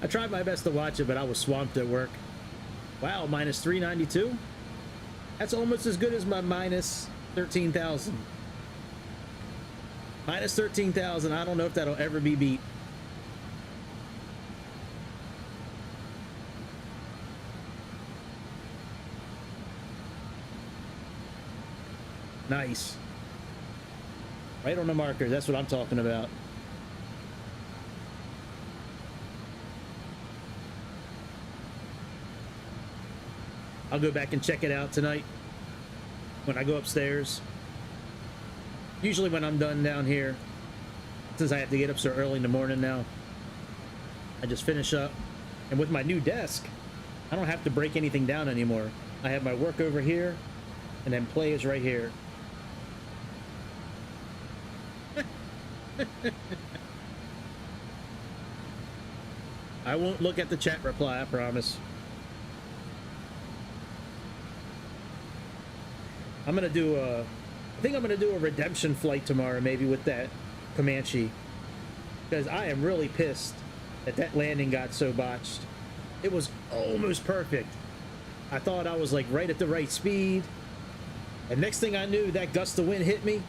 I tried my best to watch it, but I was swamped at work. Wow, minus 392? That's almost as good as my minus 13,000. Minus 13,000, I don't know if that'll ever be beat. Nice. Right on the marker, that's what I'm talking about. I'll go back and check it out tonight when I go upstairs. Usually when I'm done down here, since I have to get up so early in the morning now, I just finish up. And with my new desk, I don't have to break anything down anymore. I have my work over here, and then play is right here. I won't look at the chat reply, I promise. I'm gonna do a, I think I'm gonna do a redemption flight tomorrow, maybe with that Comanche, because I am really pissed that that landing got so botched. It was almost perfect. I thought I was like right at the right speed, and next thing I knew, that gust of wind hit me.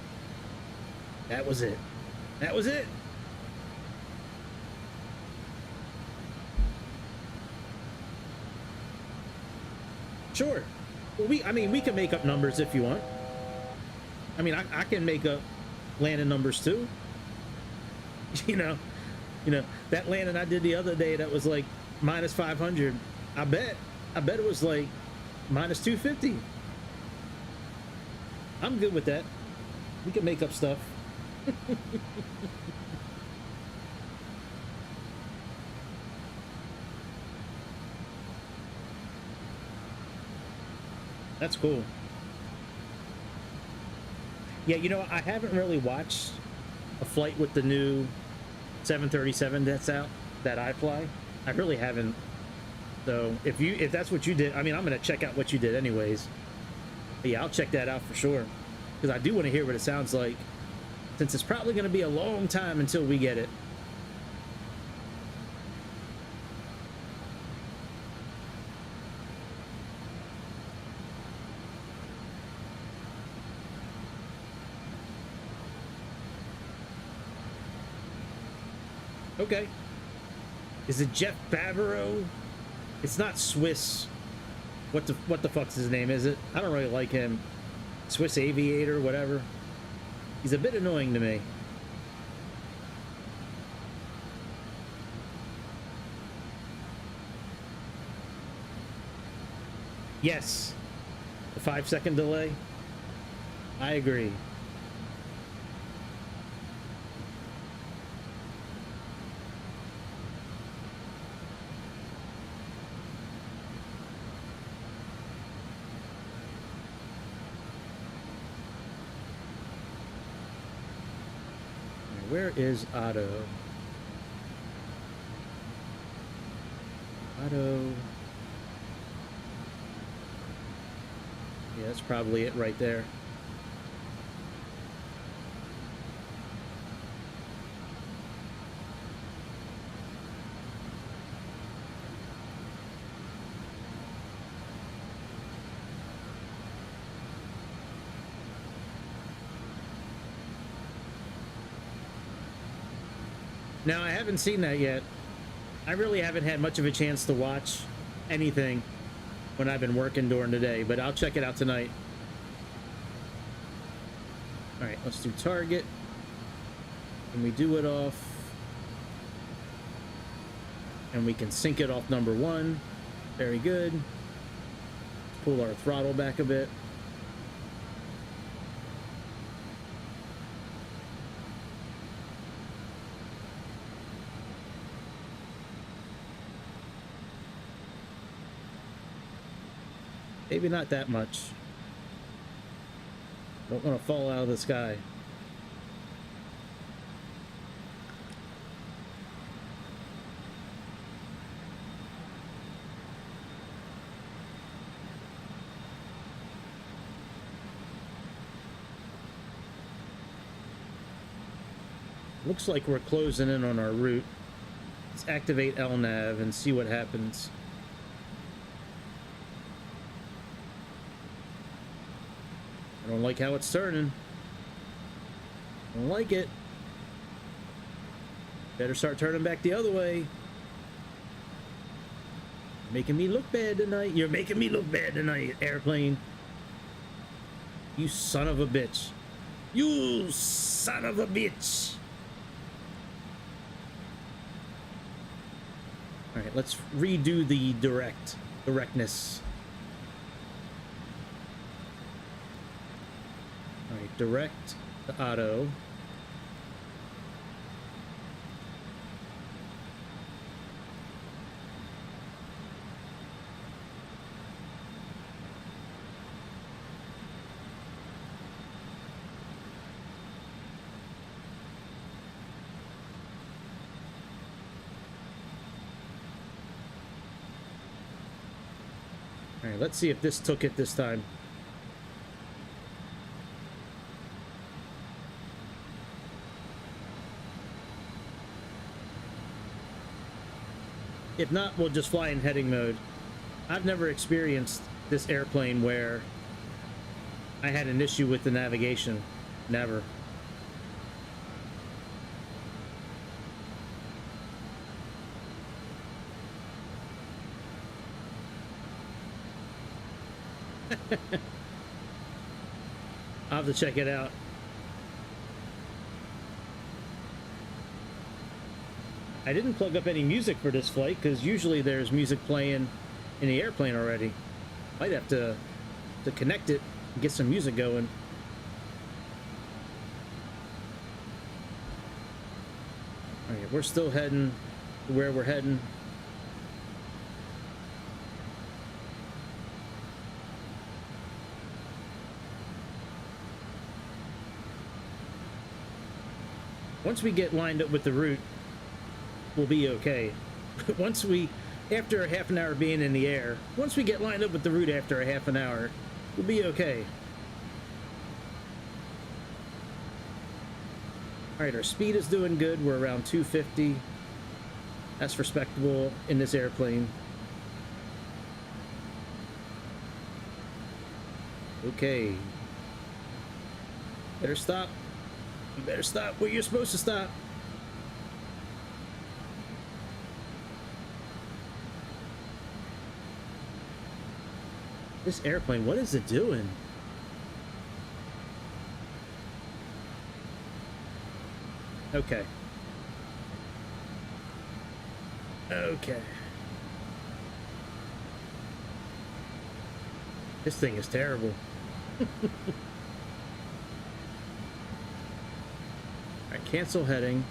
That was it. That was it. Sure. Well, I mean, we can make up numbers if you want. I mean, I can make up landing numbers too. You know, that landing I did the other day that was like minus 500. I bet it was like minus 250. I'm good with that. We can make up stuff. That's cool. Yeah, you know, I haven't really watched a flight with the new 737 that's out, that I fly. I really haven't. So if that's what you did, I mean, I'm gonna check out what you did anyways. But yeah, I'll check that out for sure, because I do want to hear what it sounds like, since it's probably gonna be a long time until we get it. Okay. Is it Jeff Bavaro? It's not Swiss. What the fuck's his name, is it? I don't really like him. Swiss Aviator, whatever. He's a bit annoying to me. Yes. The 5-second delay. I agree. Where is Otto? Otto. Yeah, that's probably it right there. Now, I haven't seen that yet. I really haven't had much of a chance to watch anything when I've been working during the day, but I'll check it out tonight. All right, let's do target. And we do it off. And we can sync it off number 1. Very good. Pull our throttle back a bit. Maybe not that much. Don't want to fall out of the sky. Looks like we're closing in on our route. Let's activate LNAV and see what happens. I don't like how it's turning. Don't like it. Better start turning back the other way. Making me look bad tonight. You're making me look bad tonight, airplane. You son of a bitch. You son of a bitch. All right, let's redo the directness. All right, direct to auto. All right, let's see if this took it this time. If not, we'll just fly in heading mode. I've never experienced this airplane where I had an issue with the navigation. Never. I'll have to check it out. I didn't plug up any music for this flight because usually there's music playing in the airplane already. Might have to connect it and get some music going. All right, we're still heading to where we're heading. Once we get lined up with the route, we'll be okay. Once we, after a half an hour being in the air, once we get lined up with the route after a half an hour, we'll be okay. All right, our speed is doing good. We're around 250. That's respectable in this airplane. Okay. Better stop. You better stop where you're supposed to stop. This airplane, what is it doing? Okay. Okay. This thing is terrible. Alright, cancel heading.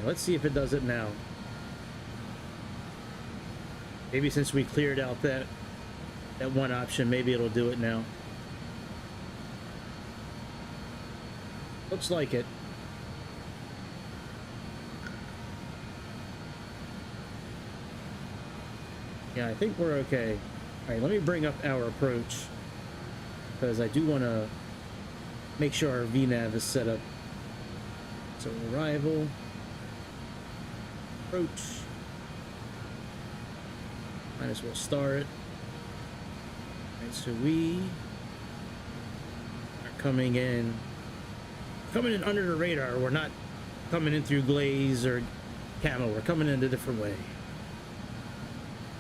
Let's see if it does it now. Maybe since we cleared out that one option, maybe it'll do it now. Looks like it. Yeah, I think we're okay. All right, let me bring up our approach because I do want to make sure our VNAV is set up. So arrival. Approach. Might as well start it. Alright, so we are coming in under the radar. We're not coming in through glaze or camo. We're coming in a different way.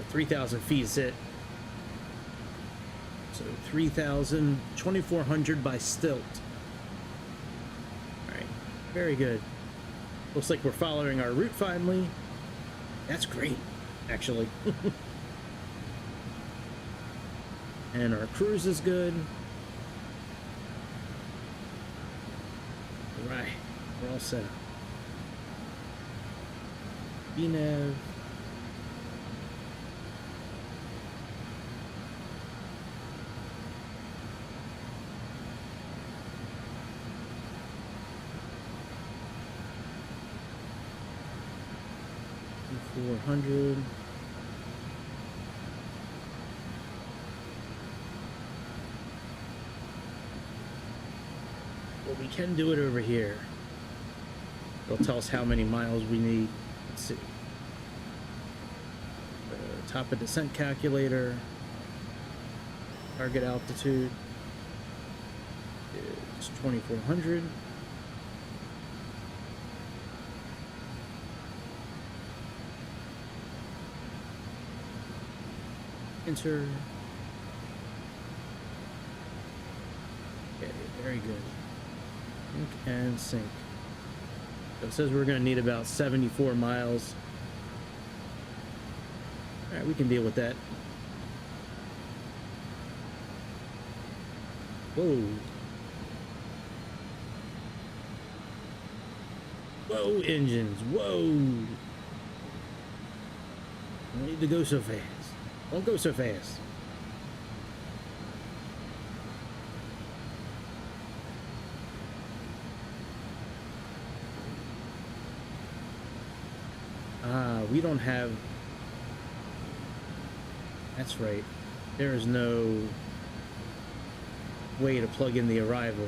3,000 feet is it. So 3,000, 2,400 by stilt. Alright, very good. Looks like we're following our route finally. That's great, actually. And our cruise is good. All right, we're all set up. VNAV. $400. Well, we can do it over here. It'll tell us how many miles we need. Let's see. Top of descent calculator. Target altitude is 2,400. Enter. Okay, very good. Sync and sync. So it says we're going to need about 74 miles. All right, we can deal with that. Whoa. Whoa, engines. Whoa. Don't need to go so fast. Don't go so fast. We don't have... That's right. There is no way to plug in the arrival.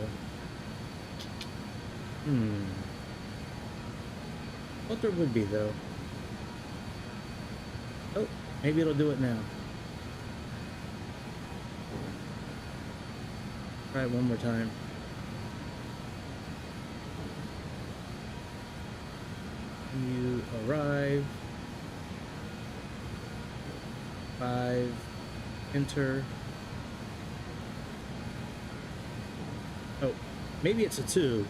Thought there would be, though. Oh, maybe it'll do it now. Try it one more time. You arrive. 5. Enter. Oh, maybe it's a 2.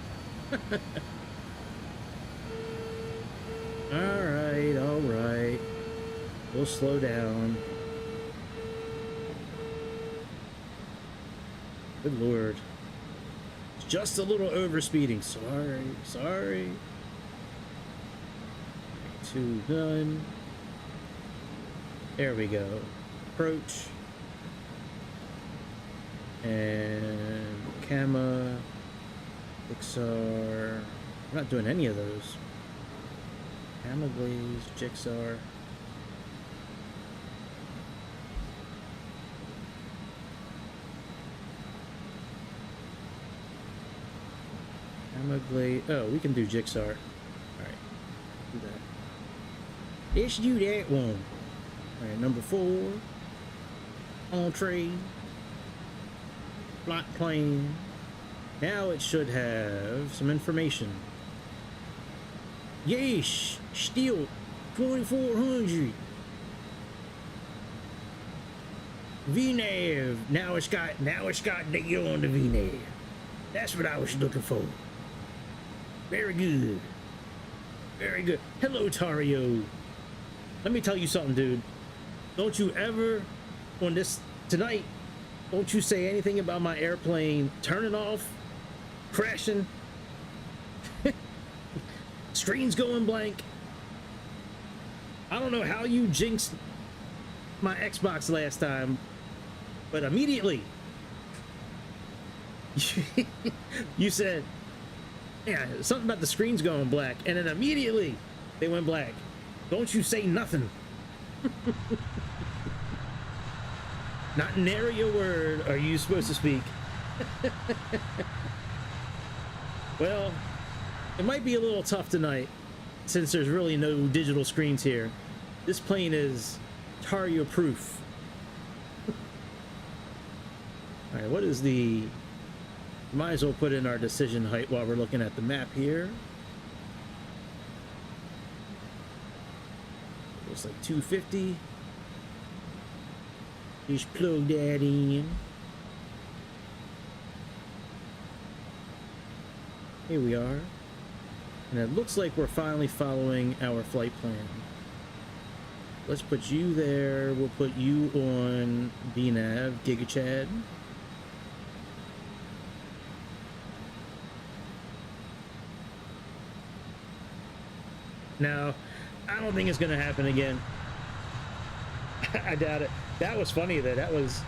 All right. We'll slow down. Good Lord. It's just a little overspeeding. Sorry. 2, done. There we go. Approach. And Gamma. Pixar. I'm not doing any of those. Gamma, glaze, Jixar. Mugglade. Oh, we can do Jigsaw. All right, do that. Let's do that one. All right, number 4. Entree. Plot plan. Now it should have some information. Yes, still 2400. VNAV. Now it's got data on the VNAV. That's what I was looking for. Very good. Very good. Hello, Tario. Let me tell you something, dude. Don't you ever on this tonight, don't you say anything about my airplane turning off, crashing, screens going blank. I don't know how you jinxed my Xbox last time, but immediately you said, yeah, something about the screens going black, and then immediately they went black. Don't you say nothing. Not nary a word are you supposed to speak. Well, it might be a little tough tonight since there's really no digital screens here. This plane is Tario proof. All right, what is the... Might as well put in our decision height while we're looking at the map here. Looks like 250. Just plug that in. Here we are. And it looks like we're finally following our flight plan. Let's put you there. We'll put you on BNAV, Giga Chad. No, I don't think it's going to happen again. I doubt it. That was funny, though. That was...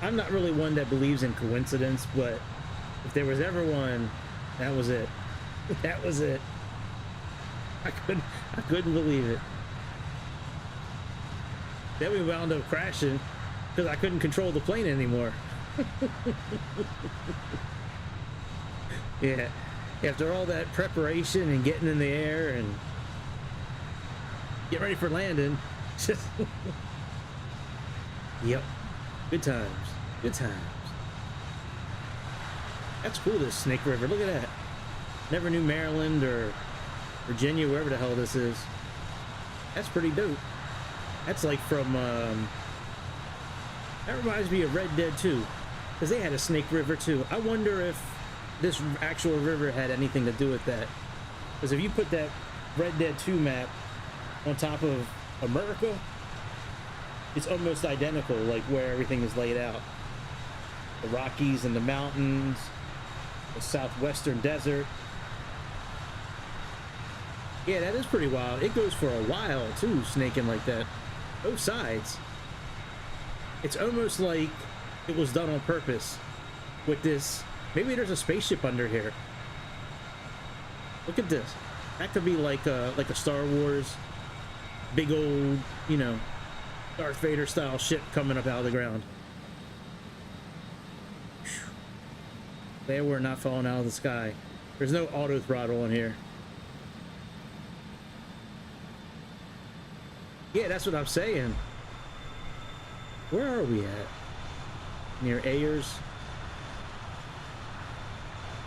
I'm not really one that believes in coincidence, but if there was ever one, that was it. That was it. I couldn't believe it. Then we wound up crashing because I couldn't control the plane anymore. Yeah. After all that preparation and getting in the air and get ready for landing. Yep. Good times. Good times. That's cool, this Snake River. Look at that. Never knew Maryland or Virginia, wherever the hell this is. That's pretty dope. That's like from, that reminds me of Red Dead 2. Because they had a Snake River too. I wonder if this actual river had anything to do with that. Because if you put that Red Dead 2 map on top of America, it's almost identical, like where everything is laid out. The Rockies and the mountains, the southwestern desert. Yeah, that is pretty wild. It goes for a while too, snaking like that. Both sides. It's almost like it was done on purpose with this. Maybe there's a spaceship under here. Look at this. That could be like a Star Wars big old, you know, Darth Vader style ship coming up out of the ground. There, we're not falling out of the sky. There's no auto throttle in here. Yeah, that's what I'm saying. Where are we at? Near Ayers?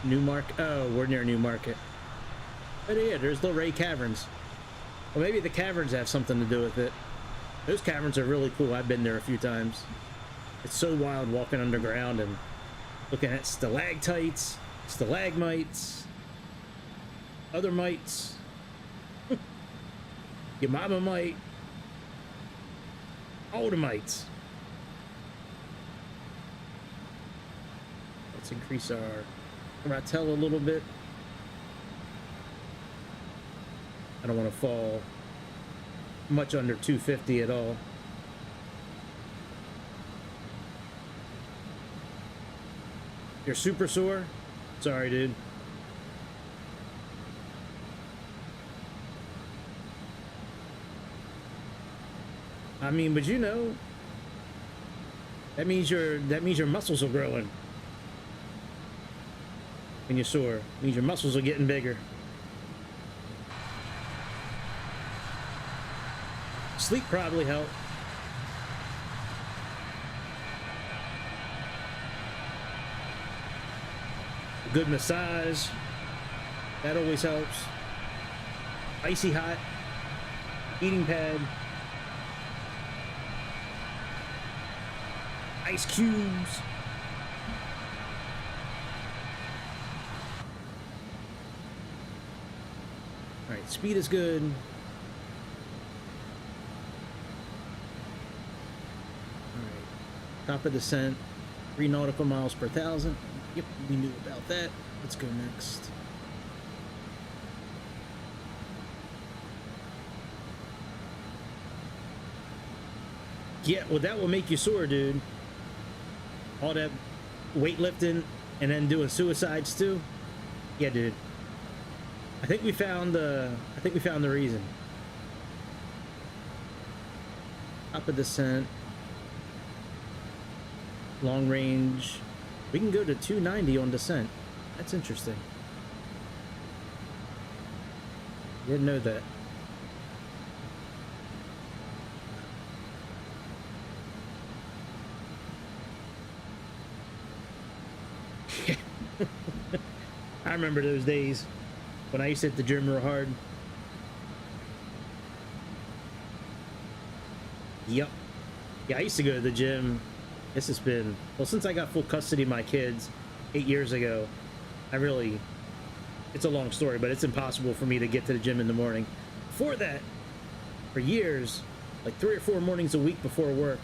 Newmarket? Oh, we're near Newmarket. But yeah, there's Luray Caverns. Well, maybe the caverns have something to do with it. Those caverns are really cool. I've been there a few times. It's so wild walking underground and looking at stalactites, stalagmites, other mites. Your mama mite. All the mites. Let's increase our throttle a little bit. I don't want to fall much under 250 at all. You're super sore? Sorry, dude. I mean, but you know, that means your muscles are growing. when you're sore. It means your muscles are getting bigger. Sleep probably helped. A good massage. That always helps. Icy hot. Heating pad. Ice cubes. All right, speed is good. All right, top of descent, 3 nautical miles per thousand. Yep, we knew about that. Let's go next. Yeah, well, that will make you sore, dude. All that weightlifting and then doing suicides too. Yeah, dude. I think we found the reason. Up a descent. Long range. We can go to 290 on descent. That's interesting. Didn't know that. I remember those days when I used to hit the gym real hard. Yep. Yeah, I used to go to the gym. This has been, well, since I got full custody of my kids 8 years ago, it's a long story, but it's impossible for me to get to the gym in the morning. Before that, for years, like 3 or 4 mornings a week before work,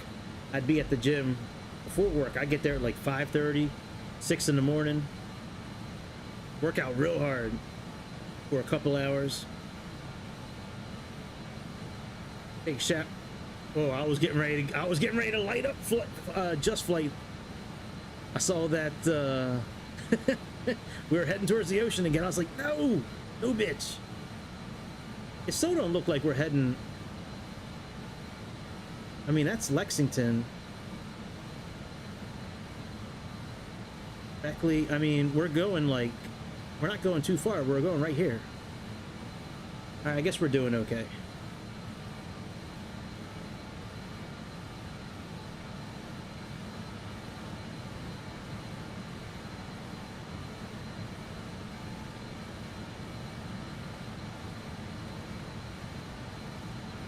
I'd be at the gym before work. I'd get there at like 5:30, 6 in the morning. Work out real hard for a couple hours. Take a shot. Oh, I was getting ready to light up Just Flight. I saw that we were heading towards the ocean again. I was like, no, bitch. It still don't look like we're heading. I mean, that's Lexington. Beckley, I mean, we're going like, we're not going too far. We're going right here. All right, I guess we're doing okay.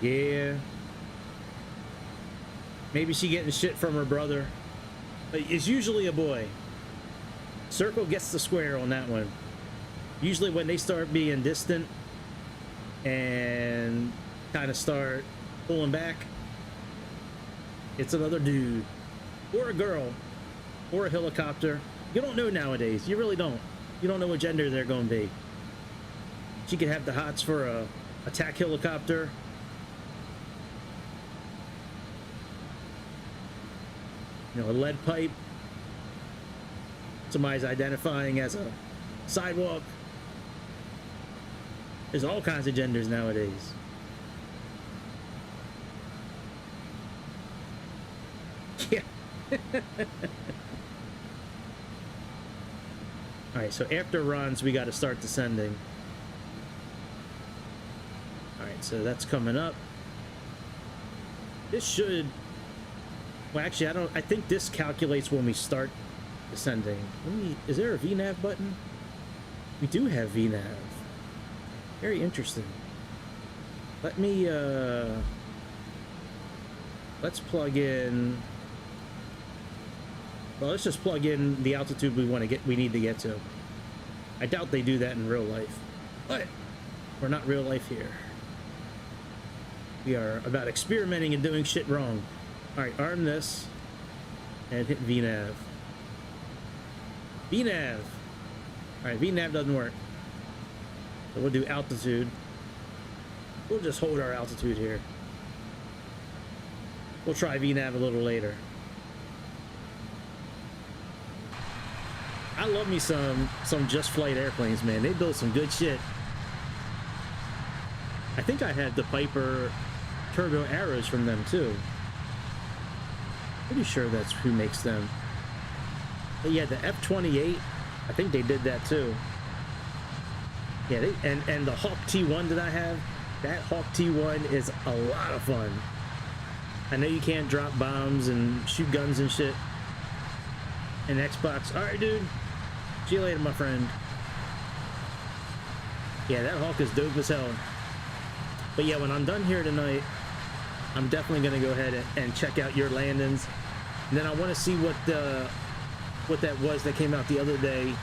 Yeah. Maybe she getting shit from her brother. It's usually a boy. Circle gets the square on that one. Usually when they start being distant and kind of start pulling back, it's another dude or a girl or a helicopter. You don't know nowadays. You really don't. You don't know what gender they're going to be. She could have the hots for a attack helicopter. You know, a lead pipe. Somebody's identifying as a sidewalk. There's all kinds of genders nowadays. Yeah. Alright, so after runs, we got to start descending. Alright, so that's coming up. This should... Well, actually, I think this calculates when we start descending. Is there a VNAV button? We do have VNAV. Very interesting. Let me, let's plug in... Well, let's just plug in the altitude we need to get to. I doubt they do that in real life. But we're not real life here. We are about experimenting and doing shit wrong. Alright, arm this and hit VNAV. VNAV! Alright, VNAV doesn't work. So we'll do altitude. We'll just hold our altitude here. We'll try VNAV a little later. I love me some Just Flight airplanes, man. They build some good shit. I think I had the Piper turbo arrows from them too. Pretty sure that's who makes them. But yeah, the F-28, I think they did that too. Yeah, and the Hawk T1 that I have, that Hawk T1 is a lot of fun. I know you can't drop bombs and shoot guns and shit in Xbox. All right, dude. See you later, my friend. Yeah, that Hawk is dope as hell. But yeah, when I'm done here tonight, I'm definitely gonna go ahead and check out your landings. And then I want to see what that was that came out the other day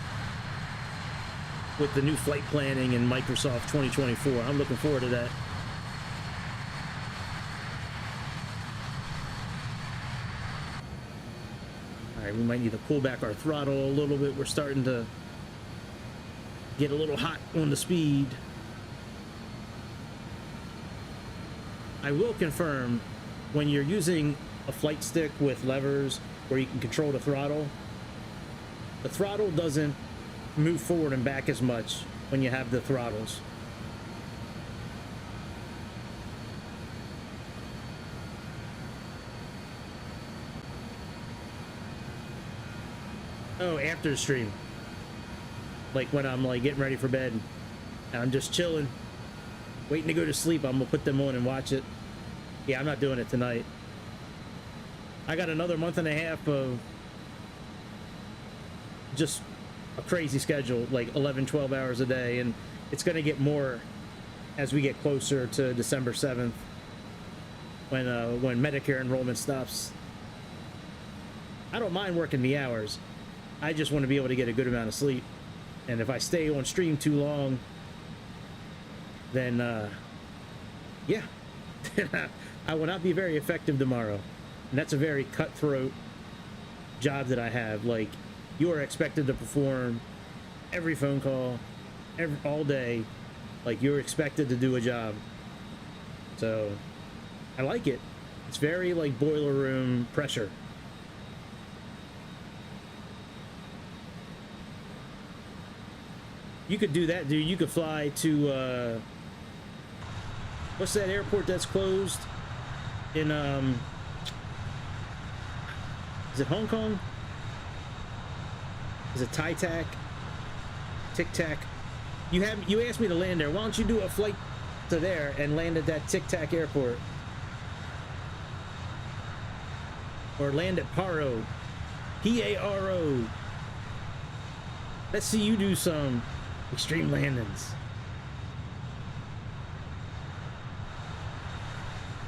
with the new flight planning in Microsoft 2024. I'm looking forward to that. All right, we might need to pull back our throttle a little bit. We're starting to get a little hot on the speed. I will confirm, when you're using a flight stick with levers where you can control the throttle doesn't move forward and back as much when you have the throttles. Oh, after the stream. Like when I'm like getting ready for bed and I'm just chilling, waiting to go to sleep, I'm gonna put them on and watch it. Yeah, I'm not doing it tonight. I got another month and a half of just a crazy schedule, like 11, 12 hours a day, and it's going to get more as we get closer to December 7th when Medicare enrollment stops. I don't mind working the hours. I just want to be able to get a good amount of sleep. And if I stay on stream too long, then yeah, I will not be very effective tomorrow. And that's a very cutthroat job that I have. Like, you are expected to perform every phone call, all day. Like, you're expected to do a job. So I like it. It's very like boiler room pressure. You could do that, dude. You could fly to what's that airport that's closed in is it Hong Kong? Is it Tic Tac? You asked me to land there. Why don't you do a flight to there and land at that Tic Tac airport? Or land at Paro. P-A-R-O. Let's see you do some extreme landings.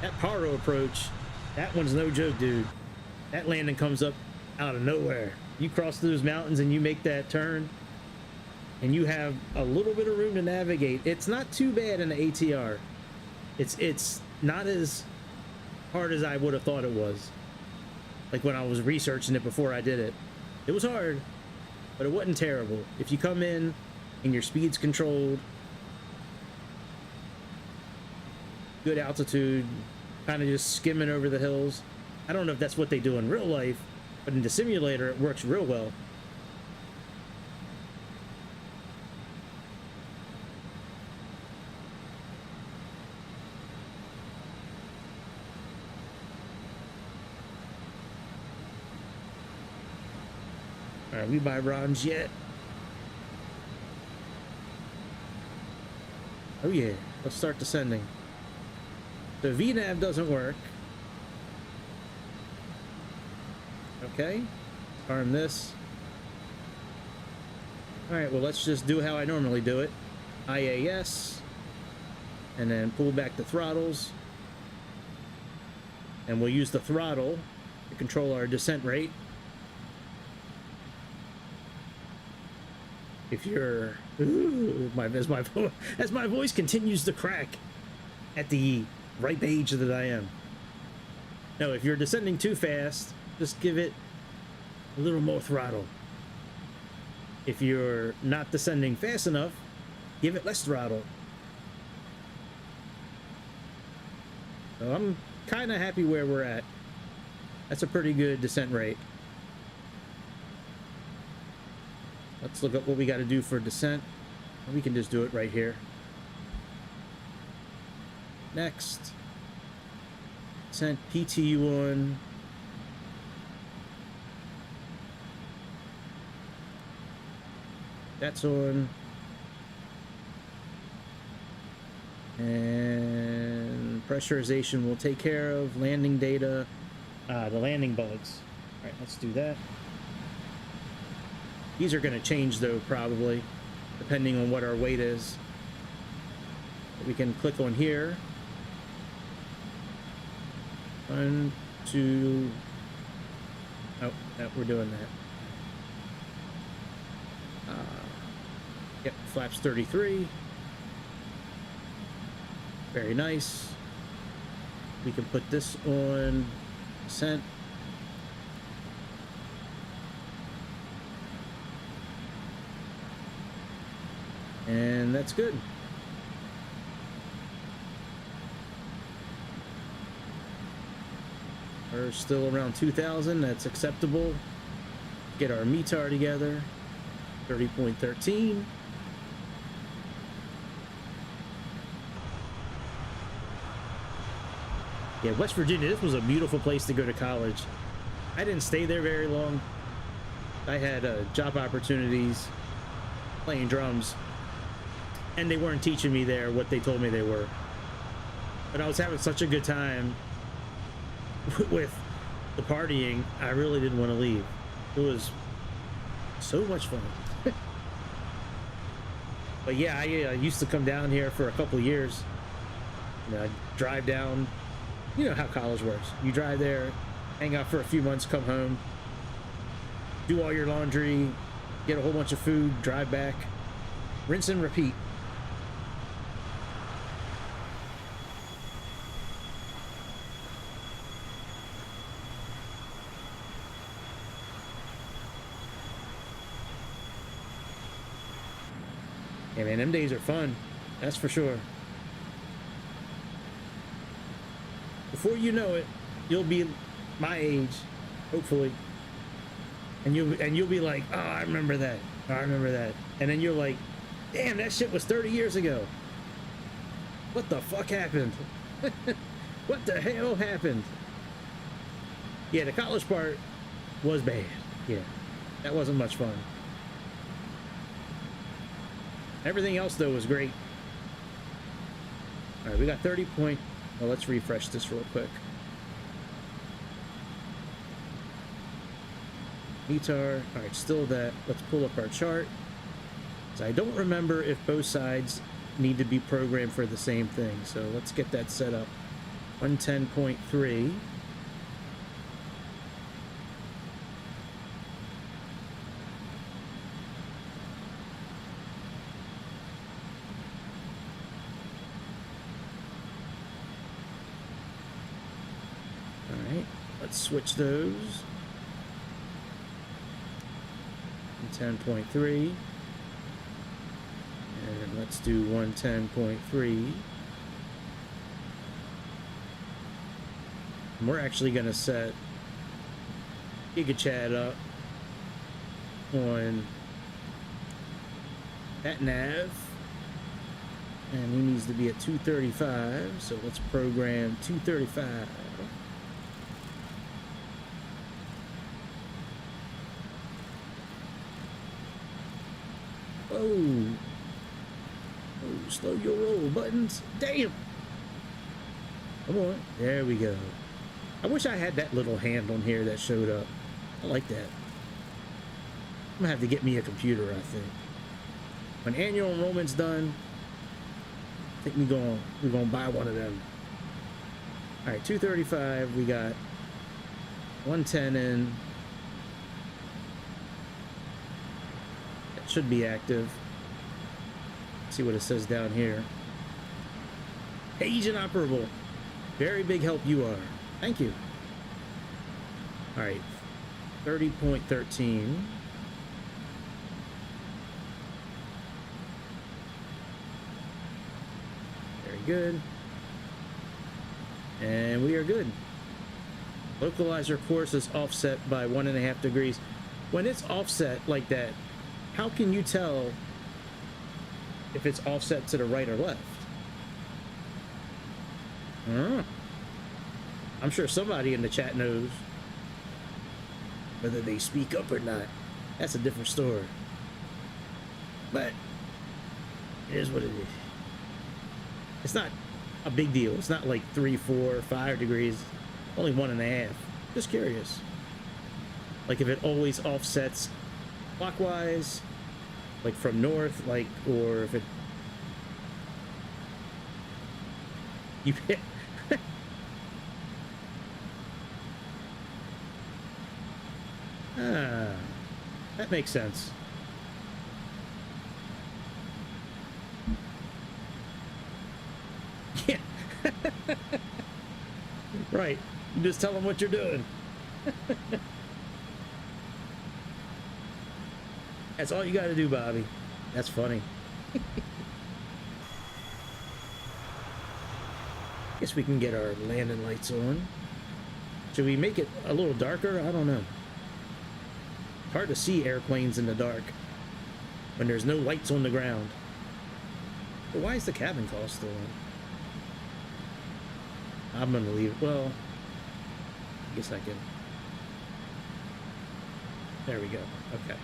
That Paro approach, that one's no joke, dude. That landing comes up out of nowhere. You cross those mountains and you make that turn, and you have a little bit of room to navigate. It's not too bad in the ATR. It's not as hard as I would have thought it was. Like when I was researching it before I did it. It was hard, but it wasn't terrible. If you come in and your speed's controlled, good altitude, kind of just skimming over the hills. I don't know if that's what they do in real life, but in the simulator it works real well. All right, we buy bronze yet? Oh yeah, let's start descending. The VNAV doesn't work. Okay, arm this. All right, well, let's just do how I normally do it. IAS, and then pull back the throttles. And we'll use the throttle to control our descent rate. If you're, ooh, as my voice continues to crack at the ripe age that I am. No, if you're descending too fast, just give it a little more throttle. If you're not descending fast enough, give it less throttle. So I'm kind of happy where we're at. That's a pretty good descent rate. Let's look at what we got to do for descent. We can just do it right here. Next. Descent PTU1. That's on. And pressurization will take care of. Landing data, the landing bugs. All right, let's do that. These are going to change though, probably, depending on what our weight is. We can click on here. 1, 2. Oh, no, we're doing that. Yep, flaps 33. Very nice. We can put this on percent. And that's good. We're still around 2,000. That's acceptable. Get our METAR together. 30.13. Yeah, West Virginia, this was a beautiful place to go to college. I didn't stay there very long. I had job opportunities playing drums, and they weren't teaching me there what they told me they were. But I was having such a good time with the partying, I really didn't want to leave. It was so much fun. But yeah, I used to come down here for a couple of years. You know, I'd drive down. You know how college works. You drive there, hang out for a few months, come home, do all your laundry, get a whole bunch of food, drive back, rinse and repeat. Yeah, man, them days are fun. That's for sure. Before you know it, you'll be my age, hopefully, and you'll be like, oh, I remember that. Oh, I remember that. And then you're like, damn, that shit was 30 years ago. What the fuck happened? What the hell happened? Yeah, the college part was bad. Yeah, that wasn't much fun. Everything else, though, was great. All right, we got 30 point. Well, let's refresh this real quick. METAR. All right, still that. Let's pull up our chart. So I don't remember if both sides need to be programmed for the same thing. So let's get that set up. 110.3. Switch those. 10.3. And let's do 110.3. And we're actually going to set GigaChat up on that nav. And he needs to be at 235. So let's program 235. Oh, slow your roll buttons. Damn. Come on. There we go. I wish I had that little hand on here that showed up. I like that. I'm gonna have to get me a computer, I think. When annual enrollment's done, I think we're gonna buy one of them. All right, 235. We got 110 in. Should be active. Let's see what it says down here. Page inoperable. Very big help you are. Thank you. All right. 30.13. Very good. And we are good. Localizer course is offset by 1.5 degrees. When it's offset like that, how can you tell if it's offset to the right or left? I'm sure somebody in the chat knows. Whether they speak up or not, that's a different story. But it is what it is. It's not a big deal. It's not like 3, 4, 5 degrees. Only 1.5. Just curious. Like if it always offsets clockwise, like from north, like, or if it you ah, that makes sense. Yeah. Right. You just tell them what you're doing. That's all you got to do, Bobby. That's funny. Guess we can get our landing lights on. Should we make it a little darker? I don't know. It's hard to see airplanes in the dark when there's no lights on the ground. But why is the cabin call still on? I'm gonna leave it. Well, I guess I can. There we go. Okay.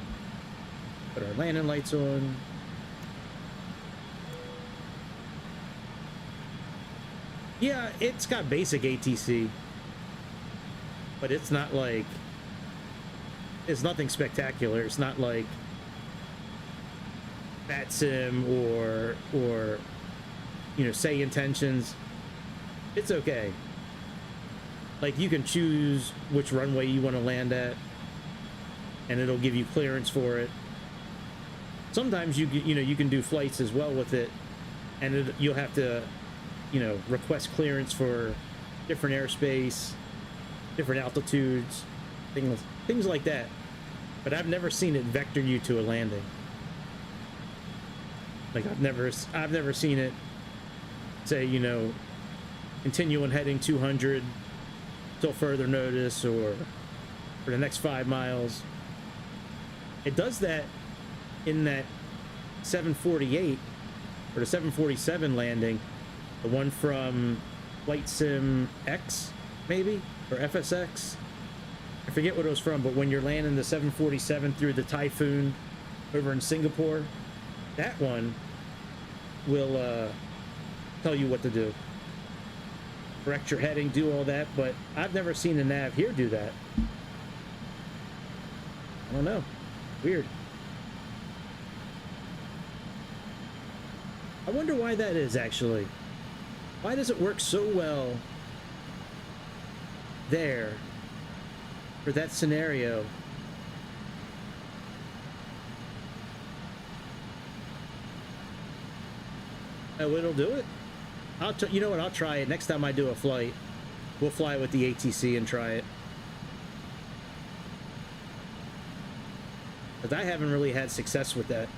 Put our landing lights on. Yeah, it's got basic ATC, but it's not like, it's nothing spectacular. It's not like BAT-Sim or you know, say intentions. It's okay. Like you can choose which runway you want to land at, and it'll give you clearance for it. Sometimes you know, you can do flights as well with it, and you'll have to, you know, request clearance for different airspace, different altitudes, things like that. But I've never seen it vector you to a landing. Like I've never seen it say, you know, continue on heading 200 till further notice, or for the next 5 miles. It does that in that 748 or the 747 landing, the one from Flight Sim X, maybe, or FSX. I forget what it was from, but when you're landing the 747 through the Typhoon over in Singapore, that one will tell you what to do. Correct your heading, do all that, but I've never seen the nav here do that. I don't know. Weird. I wonder why that is, actually. Why does it work so well there for that scenario? Oh, it'll do it? You know what? I'll try it. Next time I do a flight, we'll fly with the ATC and try it. Because I haven't really had success with that.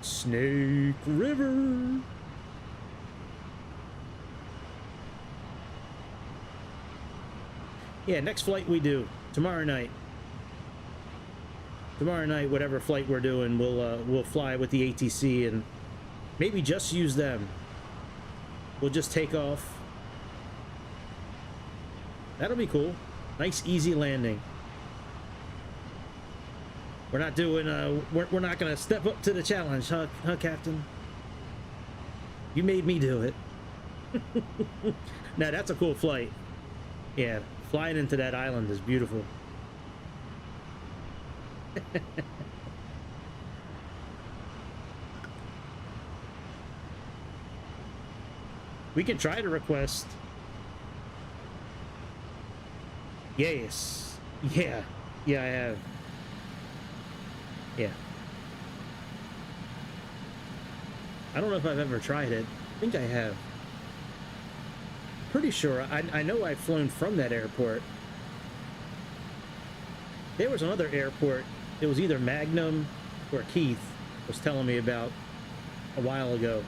Snake River. Yeah, next flight we do tomorrow night. Tomorrow night, whatever flight we're doing, we'll fly with the ATC and maybe just use them. We'll just take off. That'll be cool. Nice, easy landing. We're not doing, we're not gonna step up to the challenge, huh, Captain? You made me do it. Now, that's a cool flight. Yeah, flying into that island is beautiful. We can try to request. Yes. Yeah. Yeah, I have. Yeah. I don't know if I've ever tried it. I think I have. Pretty sure. I know I've flown from that airport. There was another airport. It was either Magnum or Keith was telling me about a while ago.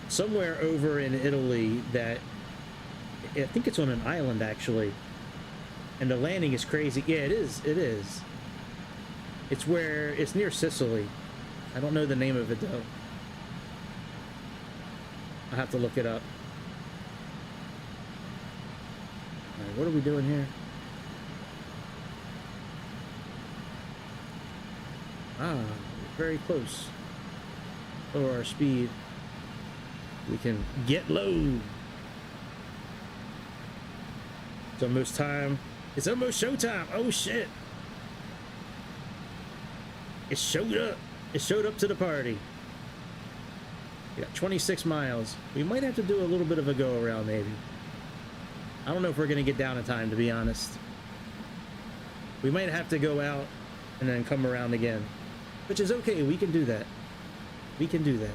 Somewhere over in Italy that, I think it's on an island actually. And the landing is crazy. Yeah, it is. It is. It's near Sicily. I don't know the name of it though. I'll have to look it up. All right, what are we doing here? Ah, very close. Lower our speed. We can get low. It's almost time. It's almost showtime. Oh shit. It showed up. It showed up to the party. We got 26 miles. We might have to do a little bit of a go around maybe. I don't know if we're gonna get down in time, to be honest. We might have to go out and then come around again, which is okay. We can do that. We can do that.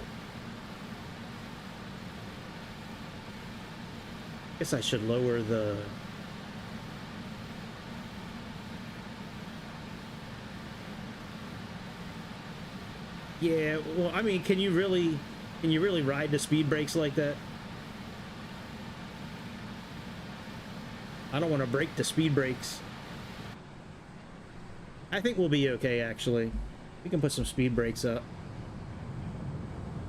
Guess I should lower the... Yeah, well, I mean, can you really ride the speed brakes like that? I don't want to break the speed brakes. I think we'll be okay, actually. We can put some speed brakes up.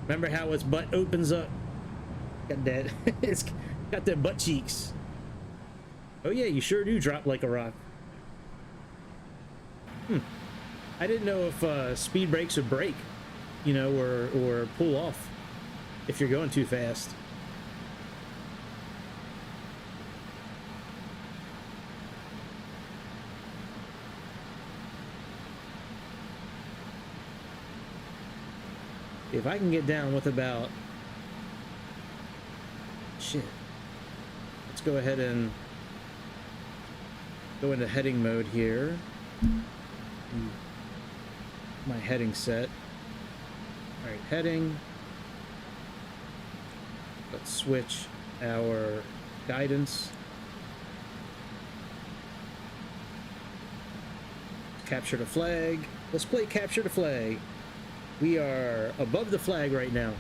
Remember how its butt opens up? Got that. It's got the butt cheeks. Oh yeah, you sure do drop like a rock. I didn't know if speed brakes would break, you know, or pull off if you're going too fast. If I can get down with about... Shit. Let's go ahead and go into heading mode here. My heading set. Alright, heading. Let's switch our guidance. Capture the flag. Let's play capture the flag. We are above the flag right now.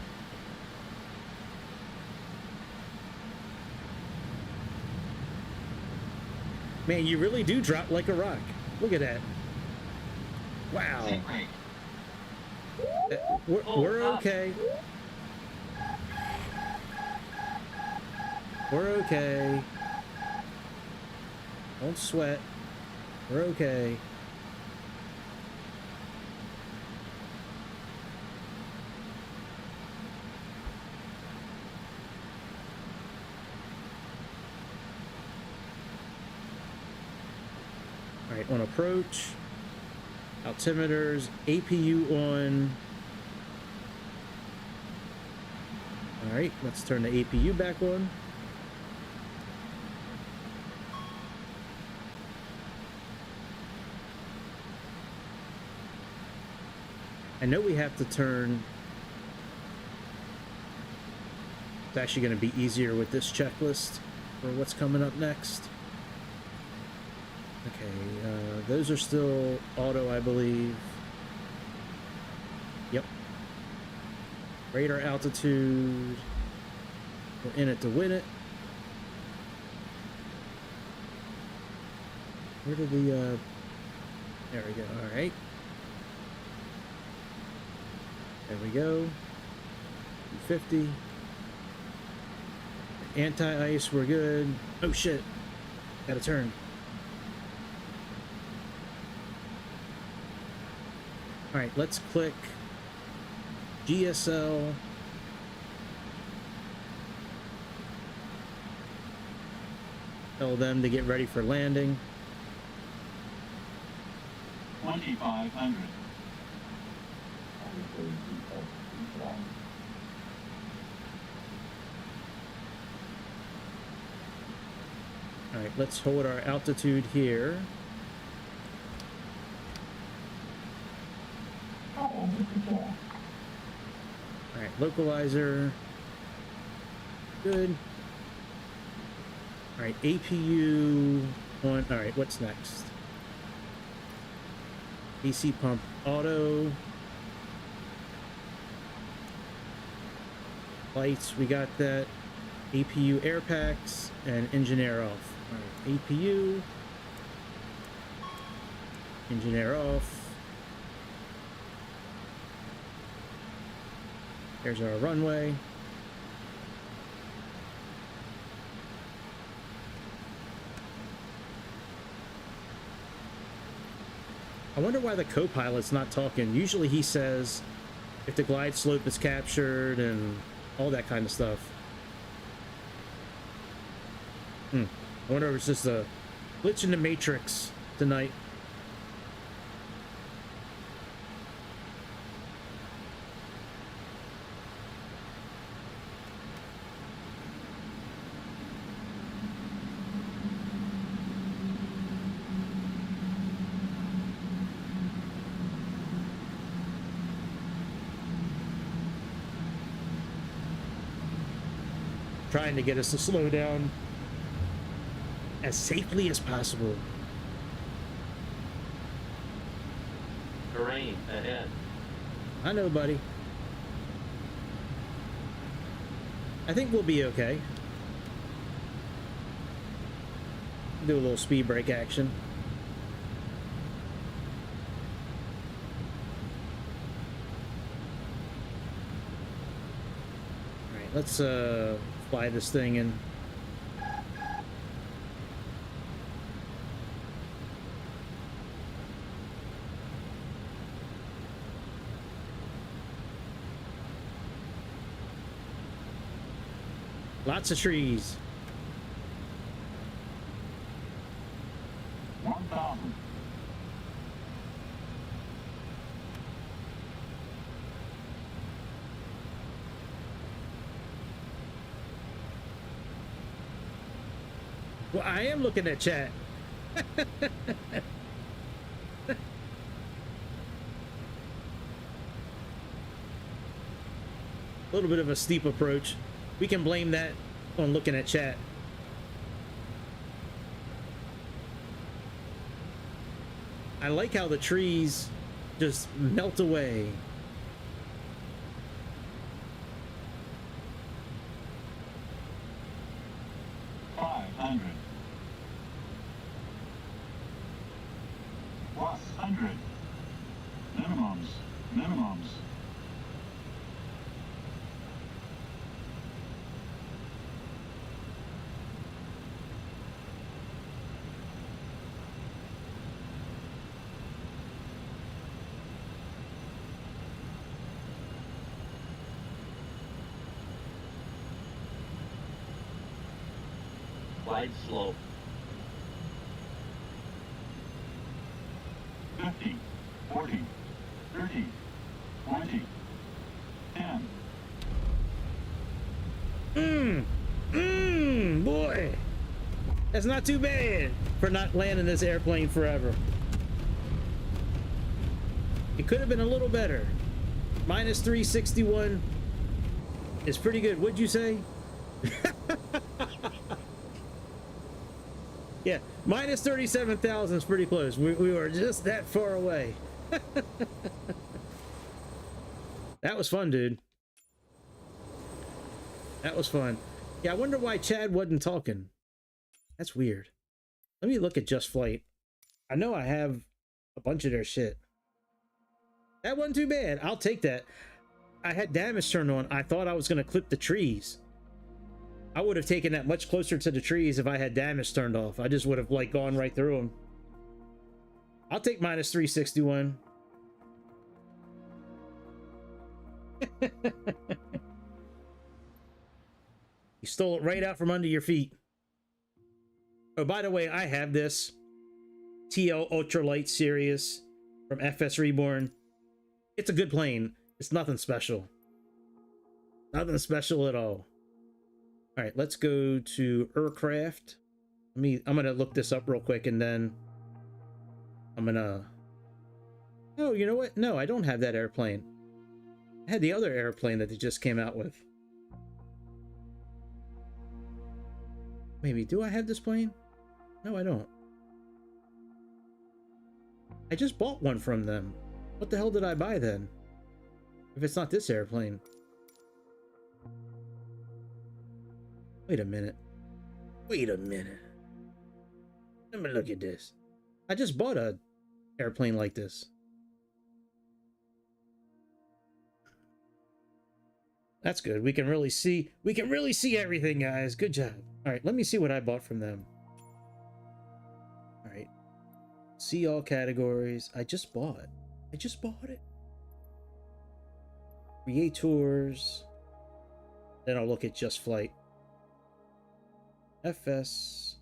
Man, you really do drop like a rock. Look at that. Wow. We're okay. We're okay. Don't sweat. We're okay. All right, on approach, altimeters, APU on. All right, let's turn the APU back on. I know we have to turn. It's actually going to be easier with this checklist for what's coming up next. Okay, those are still auto, I believe. Yep. Radar altitude. We're in it to win it. Where did the, there we go, all right. There we go. 250. Anti-ice, we're good. Oh shit. Gotta turn. All right, let's click GSL. Tell them to get ready for landing. 2500. All right, let's hold our altitude here. All right, localizer. Good. All right, APU on. All right, what's next? AC pump auto. Lights, we got that. APU air packs and engine air off. All right, APU. Engine air off. There's our runway. I wonder why the co-pilot's not talking. Usually he says if the glide slope is captured and all that kind of stuff. I wonder if it's just a glitch in the matrix tonight. Trying to get us to slow down as safely as possible. Terrain ahead. I know, buddy. I think we'll be okay. Do a little speed brake action. All right, let's fly this thing in. Lots of trees. 1,000. Well, I am looking at chat. A little bit of a steep approach. We can blame that on looking at chat. I like how the trees just melt away. Plus 100. Minimums. Minimums. Glide slope. 50, 40, 30, 20, 10. Boy. That's not too bad for not landing this airplane forever. It could have been a little better. Minus 361 is pretty good. What'd you say? Yeah, minus 37,000 is pretty close. We were just that far away. That was fun, dude. That was fun. Yeah, I wonder why Chad wasn't talking. That's weird. Let me look at Just Flight. I know I have a bunch of their shit. That wasn't too bad. I'll take that. I had damage turned on. I thought I was going to clip the trees. I would have taken that much closer to the trees if I had damage turned off. I just would have like gone right through them. I'll take minus 361. You stole it right out from under your feet. Oh, by the way, I have this TL Ultralight Series from FS Reborn. It's a good plane. It's nothing special. Nothing special at all. All right, let's go to aircraft. I'm gonna look this up real quick and then I'm gonna... Oh, you know what? No, I don't have that airplane. I had the other airplane that they just came out with. Maybe, do I have this plane? No, I don't. I just bought one from them. What the hell did I buy then? If it's not this airplane. Wait a minute. Wait a minute. Let me look at this. I just bought a airplane like this. That's good. We can really see everything, guys. Good job. All right, let me see what I bought from them. All right. See all categories. I just bought it. I just bought it. Create tours. Then I'll look at Just Flight. FS.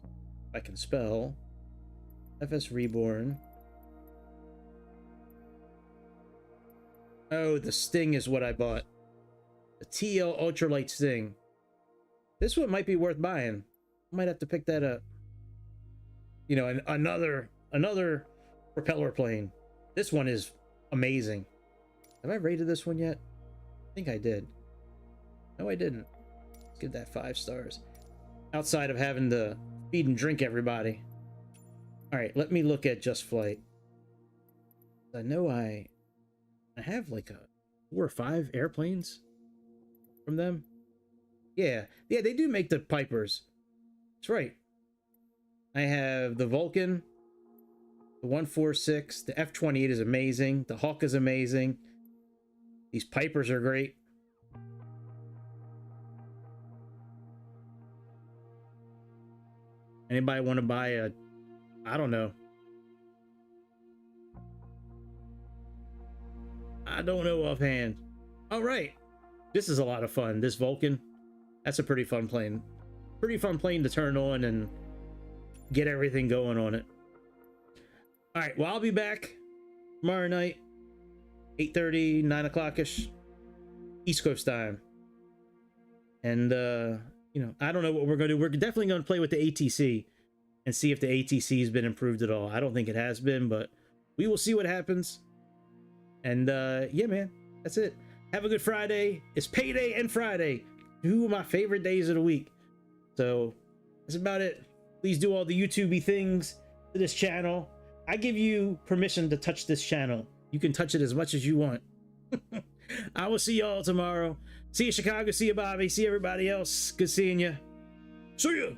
I can spell. FS Reborn. Oh, the Sting is what I bought. The TL Ultralight Sting. This one might be worth buying. Might have to pick that up. You know, another propeller plane. This one is amazing. Have I rated this one yet? I think I did. No, I didn't. Let's give that 5 stars. Outside of having to feed and drink everybody. All right, let me look at Just Flight. I know I have like 4 or 5 airplanes from them. Yeah, they do make the Pipers. That's right. I have the Vulcan, the 146, the F-28 is amazing, the Hawk is amazing. These Pipers are great. Anybody want to buy a, I don't know. I don't know offhand. All right. This is a lot of fun. This Vulcan, that's a pretty fun plane. Pretty fun plane to turn on and get everything going on it. All right. Well, I'll be back tomorrow night, 8:30, 9 o'clock-ish, East Coast time. And, you know, I don't know what we're going to do. We're definitely going to play with the ATC and see if the ATC has been improved at all. I don't think it has been, but we will see what happens. And yeah, man, that's it. Have a good Friday. It's payday and Friday, 2 of my favorite days of the week. So that's about it. Please do all the YouTube-y things to this channel. I give you permission to touch this channel. You can touch it as much as you want. I will see y'all tomorrow. See you, Chicago. See you, Bobby. See everybody else. Good seeing you. See ya.